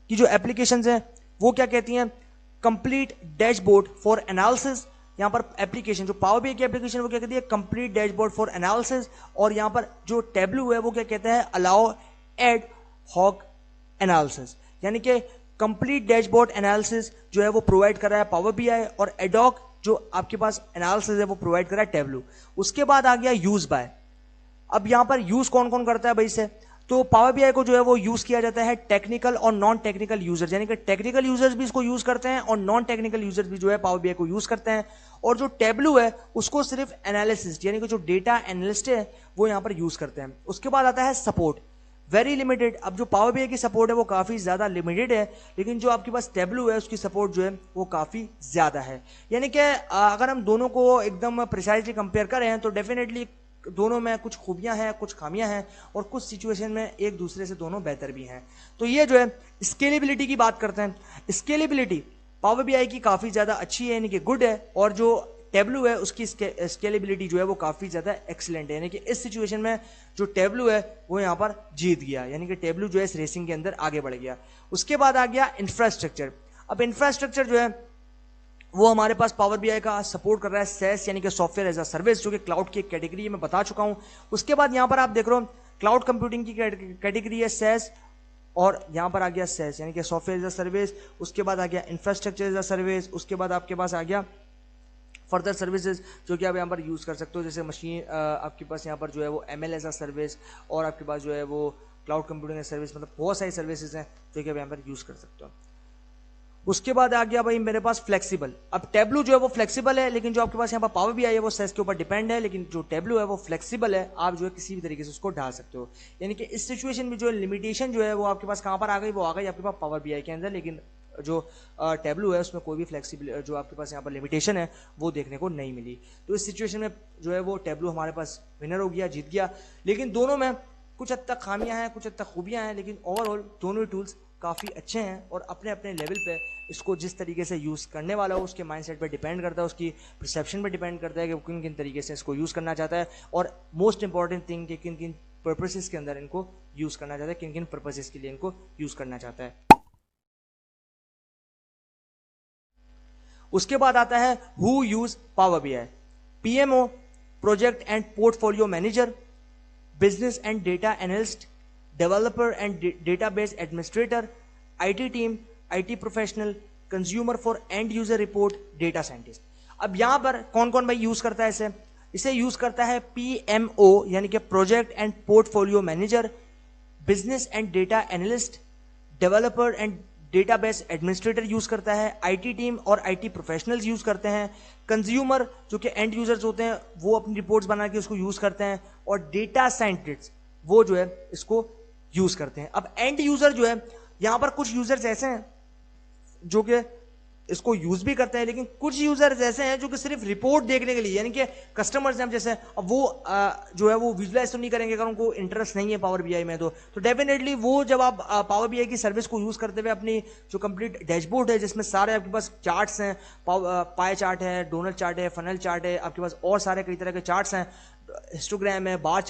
की जो एप्लीकेशंस हैं वो क्या कहती हैं, कंप्लीट डैशबोर्ड फॉर एनालिसिस। यहां पर एप्लीकेशन जो पावर बीआई की एप्लीकेशन वो क्या कहती है, कंप्लीट डैशबोर्ड फॉर एनालिसिस। और यहां पर जो टेबलू है वो क्या कहता है, अलाउ एड हॉक एनालिसिस, यानी कि कंप्लीट डैशबोर्ड एनालिसिस जो है वो प्रोवाइड कर रहा है पावर बीआई, और एडॉक जो आपके पास एनालिसिस है वो प्रोवाइड कर रहा है टेबलू। उसके बाद आ गया यूज बाय। अब यहां पर यूज कौन कौन करता है भाई से, तो पावर बीआई को जो है वो यूज किया जाता है टेक्निकल और नॉन टेक्निकल यूजर, यानी कि टेक्निकल यूजर्स भी इसको यूज करते हैं और नॉन टेक्निकल यूजर्स भी जो है पावर बीआई को यूज करते हैं। और जो टेबलू है उसको सिर्फ एनालिसिस यानी कि जो डेटा एनालिस्ट है वो यहां पर यूज करते हैं। उसके बाद आता है सपोर्ट, वेरी लिमिटेड। अब जो पावर बीआई की सपोर्ट है वो काफी ज्यादा लिमिटेड है, लेकिन जो आपके पास टेबलू है उसकी सपोर्ट जो है वो काफी ज्यादा है। यानी कि अगर हम दोनों को एकदम प्रिसाइजली कंपेयर करें तो डेफिनेटली दोनों में कुछ खूबियां हैं, कुछ खामियां हैं, और कुछ सिचुएशन में एक दूसरे से दोनों बेहतर भी हैं। तो ये जो है स्केलेबिलिटी की बात करते हैं। स्केलेबिलिटी पावर बीआई की काफी ज्यादा अच्छी है, यानी कि गुड है, और जो टेबलू है उसकी स्केलेबिलिटी जो है वो काफी ज्यादा एक्सीलेंट है, यानी कि इस सिचुएशन में जो टेबलू है वो यहां पर जीत गया, यानी कि टेबलू जो है इस रेसिंग के अंदर आगे बढ़ गया। उसके बाद आ गया इंफ्रास्ट्रक्चर। अब इंफ्रास्ट्रक्चर जो है वो हमारे पास पावर बीआई का सपोर्ट कर रहा है सेस, यानी कि सॉफ्टवेयर एज अ सर्विस, जो कि क्लाउड की कैटेगरी में बता चुका हूं। उसके बाद यहां पर आप देख रहे हो क्लाउड कंप्यूटिंग की कैटेगरी है सेस, और यहां पर आ गया सेस यानी कि सॉफ्टवेयर एज अ सर्विस। उसके बाद आ गया इंफ्रास्ट्रक्चर एज अ सर्विस। उसके बाद आपके पास आ गया फर्दर सर्विसेज जो कि आप यहाँ पर यूज़ कर सकते हो, जैसे मशीन आपके पास यहाँ पर जो है वो ML एज अ सर्विस, और आपके पास जो है वो क्लाउड कंप्यूटिंग सर्विस, मतलब बहुत सारी सर्विसेज हैं जो कि आप यहाँ पर यूज़ कर सकते हो। उसके बाद आ गया भाई मेरे पास फ्लेक्सिबल। अब टेबलू जो है वो फ्लेक्सिबल है, लेकिन जो आपके पास यहाँ पर पावर बीआई है वो सेस के ऊपर डिपेंड है, लेकिन जो टेबलू है वो फ्लेक्सिबल है, आप जो है किसी भी तरीके से उसको ढाल सकते हो। यानी कि इस सिचुएशन में जो लिमिटेशन जो है वो आपके पास कहाँ पर आ गई, वो आ गई आपके पास पावर बीआई के अंदर, लेकिन जो टेबलू है उसमें कोई भी फ्लेक्सिबल जो आपके पास यहाँ पर लिमिटेशन है वो देखने को नहीं मिली। तो इस सिचुएशन में जो है वो टेबलू हमारे पास विनर हो गया, जीत गया। लेकिन दोनों में कुछ हद तक खामियां हैं, कुछ हद तक खूबियां हैं, लेकिन ओवरऑल दोनों ही टूल्स काफ़ी अच्छे हैं, और अपने अपने लेवल पे इसको जिस तरीके से यूज़ करने वाला हो उसके माइंडसेट पे डिपेंड करता है, उसकी परसेप्शन पे डिपेंड करता है कि वो किन किन तरीके से इसको यूज़ करना चाहता है, और मोस्ट इंपॉर्टेंट थिंग कि किन किन पर्पसेस के अंदर इनको यूज़ करना चाहता है, किन किन पर्पसेस के लिए इनको यूज़ करना चाहता है। उसके बाद आता है who use power BI, PMO project and portfolio manager, business and data analyst, developer and database administrator, IT team, IT professional, consumer for and user report, data scientist. अब यहां पर कौन कौन भाई यूज करता है इसे, इसे यूज करता है पीएमओ यानी कि project and portfolio manager, business and data analyst, developer and database administrator use करता है, आईटी टीम और आईटी प्रोफेशनल्स यूज करते हैं, कंज्यूमर जो कि एंड यूजर्स होते हैं वो अपनी रिपोर्ट्स बना के उसको यूज करते हैं, और डेटा साइंटिस्ट वो जो है इसको यूज करते हैं। अब एंड यूजर जो है यहां पर कुछ यूजर्स ऐसे हैं जो कि इसको यूज भी करते हैं, लेकिन कुछ यूजर्स ऐसे हैं जो कि सिर्फ रिपोर्ट देखने के लिए, यानी कि कस्टमर्स हैं जैसे, अब वो जो है वो विजुलाइज तो नहीं करेंगे अगर उनको इंटरेस्ट नहीं है पावर बीआई में, तो डेफिनेटली वो जब आप पावर बीआई की सर्विस को यूज करते हुए अपनी जो कंप्लीट डैशबोर्ड है जिसमें सारे आपके पास चार्ट्स हैं, पाई चार्ट है, डोनट चार्ट है, फनल चार्ट है, आपके पास और सारे कई तरह के चार्ट्स हैं, हिस्टोग्राम है, बार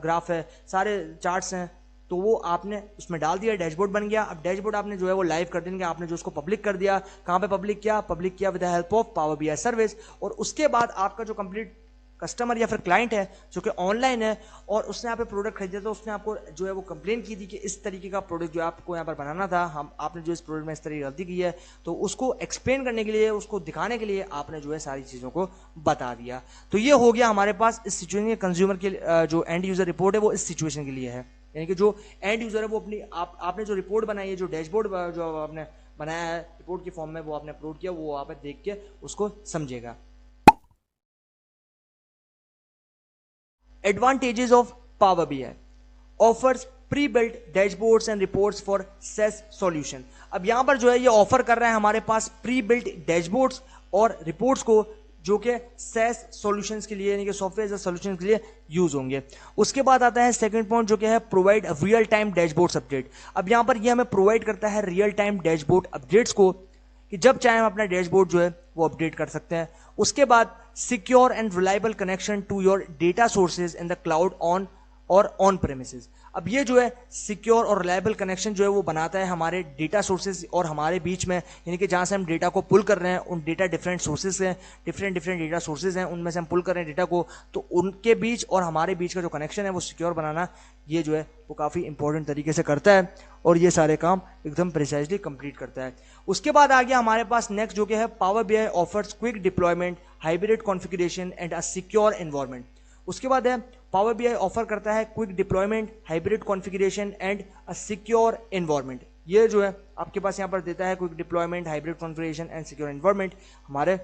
ग्राफ है, सारे चार्ट्स हैं, तो वो आपने उसमें डाल दिया, डैशबोर्ड बन गया। अब डैशबोर्ड आपने जो है वो लाइव कर देंगे, आपने जो उसको पब्लिक कर दिया, कहाँ पे पब्लिक किया with the help of power BI service. और उसके बाद आपका जो कंप्लीट कस्टमर या फिर क्लाइंट है जो कि ऑनलाइन है और उसने यहाँ पे प्रोडक्ट खरीदा, तो उसने आपको जो है वो कंप्लेन की थी कि इस तरीके का प्रोडक्ट जो आपको यहाँ पर बनाना था, आपने जो इस प्रोडक्ट में इस तरीके की गलती की है, तो उसको एक्सप्लेन करने के लिए, उसको दिखाने के लिए आपने जो है सारी चीज़ों को बता दिया। तो ये हो गया हमारे पास इस सिचुएशन के कंज्यूमर के जो एंड यूजर रिपोर्ट है वो इस सिचुएशन के लिए है, यानी कि जो एंड यूजर है वो अपनी आपने जो रिपोर्ट बनाई है, जो डैशबोर्ड जो आपने बनाया है रिपोर्ट के फॉर्म में, वो आपने अपलोड किया, वो आप देख के उसको समझेगा। Advantages of Power BI offers pre-built dashboards and reports for SaaS solution। अब यहां पर जो है ये ऑफर कर रहा है हमारे पास प्री बिल्ट डैशबोर्ड्स और रिपोर्ट्स को जो कि SaaS सॉल्यूशंस के लिए यानी कि सॉफ्टवेयर एज सॉल्यूशंस के लिए यूज होंगे। उसके बाद आता है सेकंड पॉइंट जो कि है provide real time dashboards update. अब यहां पर ये हमें प्रोवाइड करता है रियल टाइम डैशबोर्ड अपडेट्स को कि जब चाहे हम अपना डैशबोर्ड जो है वो अपडेट कर सकते हैं। उसके बाद secure and reliable connection to your data sources in the cloud on और ऑन प्रेमिसेस। अब ये जो है सिक्योर और रिलायबल कनेक्शन जो है वो बनाता है हमारे डेटा सोर्सेज और हमारे बीच में, यानी कि जहाँ से हम डेटा को पुल कर रहे हैं, उन डेटा डिफरेंट सोर्सेज हैं, डिफरेंट डेटा सोर्सेज हैं, उनमें से हम पुल कर रहे हैं डेटा को, तो उनके बीच और हमारे बीच का जो कनेक्शन है वो सिक्योर बनाना, ये जो है वो काफ़ी इंपॉर्टेंट तरीके से करता है और ये सारे काम एकदम प्रिसाइजली कंप्लीट करता है। उसके बाद आ गया हमारे पास नेक्स्ट जो कि है power BI offers quick deployment, hybrid configuration and a secure environment. उसके बाद है पावर बीआई ऑफर करता है quick deployment, hybrid configuration and a secure environment. ये जो है आपके पास यहाँ पर देता है quick deployment, hybrid configuration and secure environment हमारे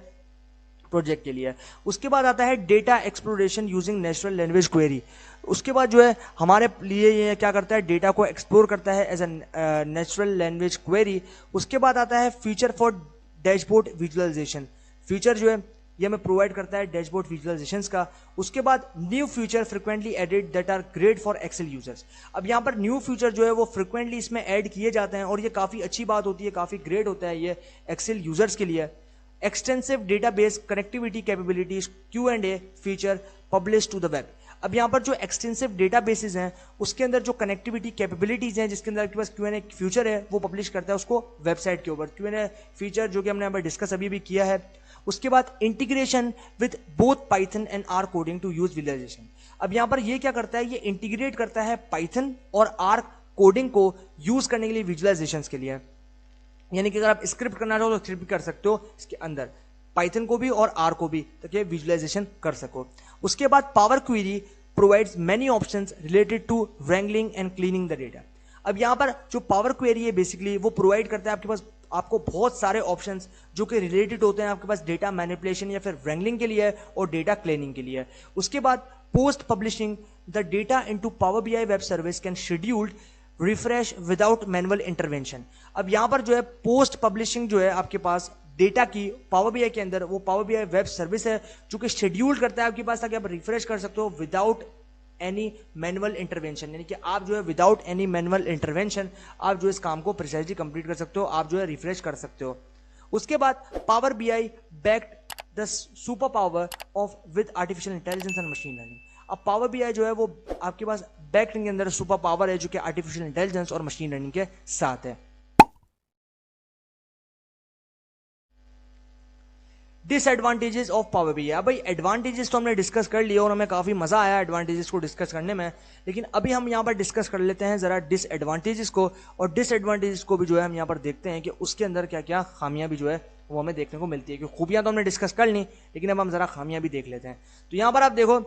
प्रोजेक्ट के लिए। उसके बाद आता है data exploration using natural language query. उसके बाद जो है हमारे लिए ये क्या करता है, डेटा को एक्सप्लोर करता है as a natural language query. उसके बाद आता है feature for dashboard visualization. Feature जो है ये हमें प्रोवाइड करता है डैशबोर्ड विजुअलाइजेशंस का। उसके बाद new feature frequently added that are great for Excel users. अब यहाँ पर न्यू फीचर जो है वो फ्रिक्वेंटली इसमें ऐड किए जाते हैं और ये काफ़ी अच्छी बात होती है, काफ़ी ग्रेट होता है ये एक्सेल यूजर्स के लिए। Extensive database connectivity capabilities Q&A feature publish to the web. अब यहाँ पर जो एक्सटेंसिव डेटाबेसेस हैं उसके अंदर जो कनेक्टिविटी कैपेबिलिटीज हैं, जिसके अंदर आपके पास Q&A फीचर है, वो पब्लिश करता है उसको वेबसाइट के ऊपर। Q&A फीचर जो कि हमने यहाँ पर डिस्कस अभी भी किया है। उसके बाद integration with both Python and R coding to use visualization. अब यहाँ पर ये क्या करता है, ये इंटीग्रेट करता है पाइथन और आर कोडिंग को यूज करने के लिए विजुअलाइजेशंस के लिए। यानी कि अगर आप स्क्रिप्ट करना चाहो तो स्क्रिप्ट भी कर सकते हो इसके अंदर, पाइथन को भी और आर को भी, ताकि विजुअलाइजेशन कर सको। उसके बाद power query provides many options related to wrangling and cleaning the data. अब यहाँ पर जो पावर क्वेरी है बेसिकली वो प्रोवाइड करता है आपके पास आपको बहुत सारे ऑप्शंस जो कि रिलेटेड होते हैं आपके पास डेटा मैनिपुलेशन या फिर wrangling के लिए और डेटा क्लीनिंग के लिए। उसके बाद post publishing the data into power BI web service can scheduled refresh without manual intervention. अब यहां पर जो है पोस्ट पब्लिशिंग जो है आपके पास डेटा की पावर बीआई के अंदर, वो पावर बीआई वेब सर्विस है जो कि शेड्यूल करता है आपके पास, ताकि आप रिफ्रेश कर सकते हो विदाउट एनी मैनुअल इंटरवेंशन। यानी कि आप जो है विदाउट एनी मैनुअल इंटरवेंशन आप जो इस काम को प्रिसाइजली कंप्लीट कर सकते हो, आप जो है रिफ्रेश कर सकते हो। उसके बाद power BI backed the super power of with artificial intelligence and machine learning. अब पावर बीआई जो है वो आपके पास बैकएंड के अंदर सुपर पावर है जो कि आर्टिफिशियल इंटेलिजेंस और मशीन लर्निंग के साथ है। Disadvantages of power BI. भाई एडवांटेजेस तो हमने डिस्कस कर लिए और हमें काफी मजा आया एडवांटेजेस को डिस्कस करने में, लेकिन अभी हम यहाँ पर डिस्कस कर लेते हैं जरा डिसएडवांटेजेस को, और डिसएडवांटेजेस को भी जो है हम यहाँ पर देखते हैं कि उसके अंदर क्या क्या खामियां भी जो है वो हमें देखने को मिलती है। कि खूबियां तो हमने डिस्कस कर ली, लेकिन अब हम जरा खामियां भी देख लेते हैं। तो यहाँ पर आप देखो,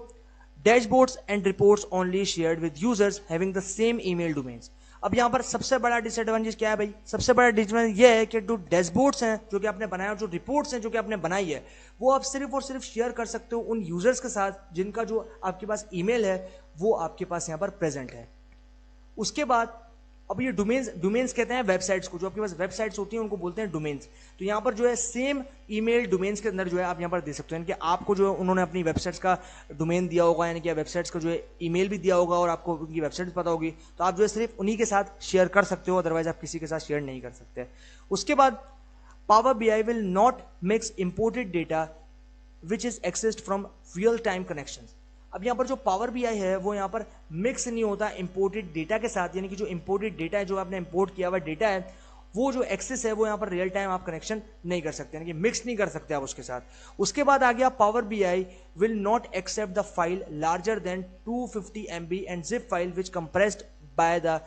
dashboards and reports only shared with users having the same email domains. अब यहाँ पर सबसे बड़ा डिसएडवांटेज क्या है भाई, सबसे बड़ा डिसएडवांटेज ये है कि जो डैशबोर्ड्स हैं जो कि आपने बनाया और जो रिपोर्ट्स हैं जो कि आपने बनाई है, वो आप सिर्फ और सिर्फ शेयर कर सकते हो उन यूजर्स के साथ जिनका जो आपके पास ईमेल है वो आपके पास यहाँ पर प्रेजेंट है। उसके बाद अब ये डोमेन्स कहते हैं वेबसाइट्स को, जो आपके पास वेबसाइट्स होती हैं उनको बोलते हैं डोमेन्स। तो यहाँ पर जो है सेम ईमेल डोमेन्स के अंदर जो है आप यहाँ पर दे सकते हो, यानी कि आपको जो है उन्होंने अपनी वेबसाइट्स का डोमेन दिया होगा, यानी कि वेबसाइट्स का जो है ईमेल भी दिया होगा और आपको उनकी वेबसाइट पता होगी, तो आप जो है सिर्फ उन्हीं के साथ शेयर कर सकते हो, अदरवाइज आप किसी के साथ शेयर नहीं कर सकते। उसके बाद power BI will not mix imported data which is accessed from real time connections. अब यहाँ पर जो पावर बीआई है वो यहाँ पर मिक्स नहीं होता इंपोर्टेड डेटा के साथ, यानी कि जो इंपोर्टेड डेटा है, जो आपने इंपोर्ट किया हुआ डेटा है, वो जो एक्सेस है वो यहाँ पर रियल टाइम आप कनेक्शन नहीं कर सकते, यानी कि मिक्स नहीं कर सकते आप उसके साथ। उसके बाद आ गया power BI will not accept the file larger than 250 MB and zip file which compressed by the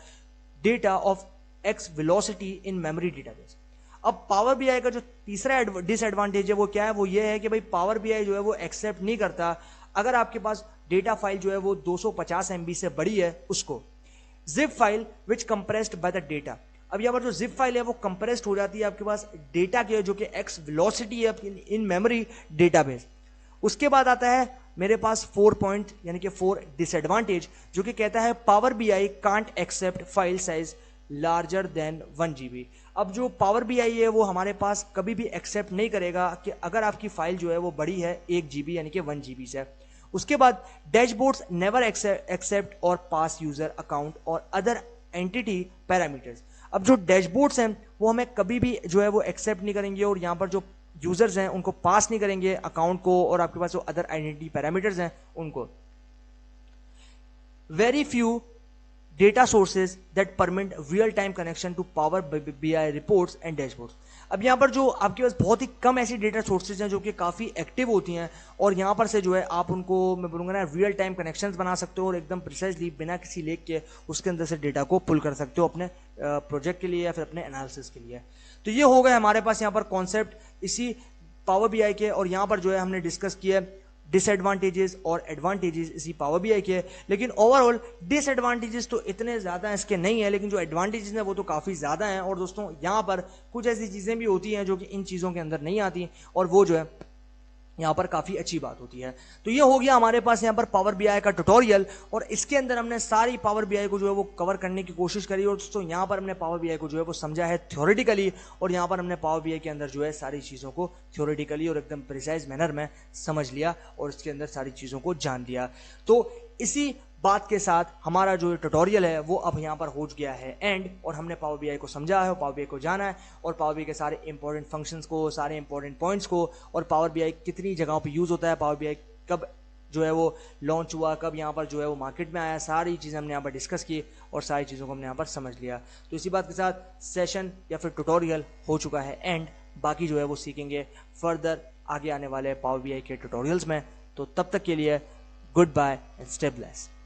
data of X velocity in memory database. अब पावर बीआई का जो तीसरा डिसएडवांटेज है वो क्या है, वो ये है कि भाई पावर बीआई जो है वो एक्सेप्ट नहीं करता अगर आपके पास डेटा फाइल जो है वो 250 MB से बड़ी है उसको। Zip file which compressed by the data. अब यहाँ पर जो जिप फाइल है वो कंप्रेस्ड हो जाती है आपके पास डेटा के जो कि एक्स वेलोसिटी है इन मेमोरी डेटाबेस। उसके बाद आता है मेरे पास 4 पॉइंट यानी कि 4 डिसएडवांटेज, जो कि कहता है power BI can't accept file size larger than 1 GB। अब जो पावर बीआई है वो हमारे पास कभी भी एक्सेप्ट नहीं करेगा कि अगर आपकी फाइल जो है वो बड़ी है 1 GB यानी कि 1 GB से। उसके बाद डैशबोर्ड्स नेवर एक्सेप्ट और पास यूजर अकाउंट और अदर एंटिटी पैरामीटर्स। अब जो डैशबोर्ड्स हैं वो हमें कभी भी जो है वो एक्सेप्ट नहीं करेंगे, और यहाँ पर जो यूजर्स हैं उनको पास नहीं करेंगे अकाउंट को, और आपके पास जो अदर आइडेंटिटी पैरामीटर्स हैं उनको। Very few data sources that permit real time connection to Power BI reports and dashboards। अब यहाँ पर जो आपके पास बहुत ही कम ऐसी डेटा सोर्सेज हैं जो कि काफ़ी एक्टिव होती हैं, और यहाँ पर से जो है आप उनको मैं बोलूँगा ना रियल टाइम कनेक्शंस बना सकते हो, और एकदम प्रिसाइजली बिना किसी लेक के उसके अंदर से डेटा को पुल कर सकते हो अपने प्रोजेक्ट के लिए या फिर अपने एनालिसिस के लिए। तो ये हो गए हमारे पास यहाँ पर कॉन्सेप्ट इसी पावर BI के, और यहाँ पर जो है हमने डिस्कस किया डिसएडवांटेजेस और एडवांटेजेस इसी पावर BI के। लेकिन ओवरऑल डिसएडवांटेजेस तो इतने ज़्यादा इसके नहीं है, लेकिन जो एडवांटेजेस हैं वो तो काफ़ी ज़्यादा हैं। और दोस्तों यहाँ पर कुछ ऐसी चीज़ें भी होती हैं जो कि इन चीज़ों के अंदर नहीं आती, और वो जो है यहाँ पर काफ़ी अच्छी बात होती है। तो ये हो गया हमारे पास यहाँ पर पावर BI का ट्यूटोरियल, और इसके अंदर हमने सारी पावर BI को जो है वो कवर करने की कोशिश करी। और दोस्तों यहाँ पर हमने पावर BI को जो है वो समझा है थ्योरेटिकली, और यहाँ पर हमने पावर BI के अंदर जो है सारी चीज़ों को थ्योरेटिकली और एकदम प्रिसाइज मैनर में समझ लिया, और इसके अंदर सारी चीज़ों को जान लिया। तो इसी बात के साथ हमारा जो ट्यूटोरियल है वो अब यहाँ पर हो गया है एंड, और हमने पावर BI को समझा है, पावर BI को जाना है, और पावर BI के सारे इंपॉर्टेंट फंक्शंस को, सारे इंपॉर्टेंट पॉइंट्स को, और पावर BI कितनी जगहों पे यूज़ होता है, पावर BI कब जो है वो लॉन्च हुआ, कब यहाँ पर जो है वो मार्केट में आया, सारी चीज़ें हमने यहाँ पर डिस्कस की, और सारी चीज़ों को हमने यहाँ पर समझ लिया। तो इसी बात के साथ सेशन या फिर ट्यूटोरियल हो चुका है एंड, बाकी जो है वो सीखेंगे फर्दर आगे आने वाले पावर BI के ट्यूटोरियल्स में। तो तब तक के लिए goodbye and stay blessed.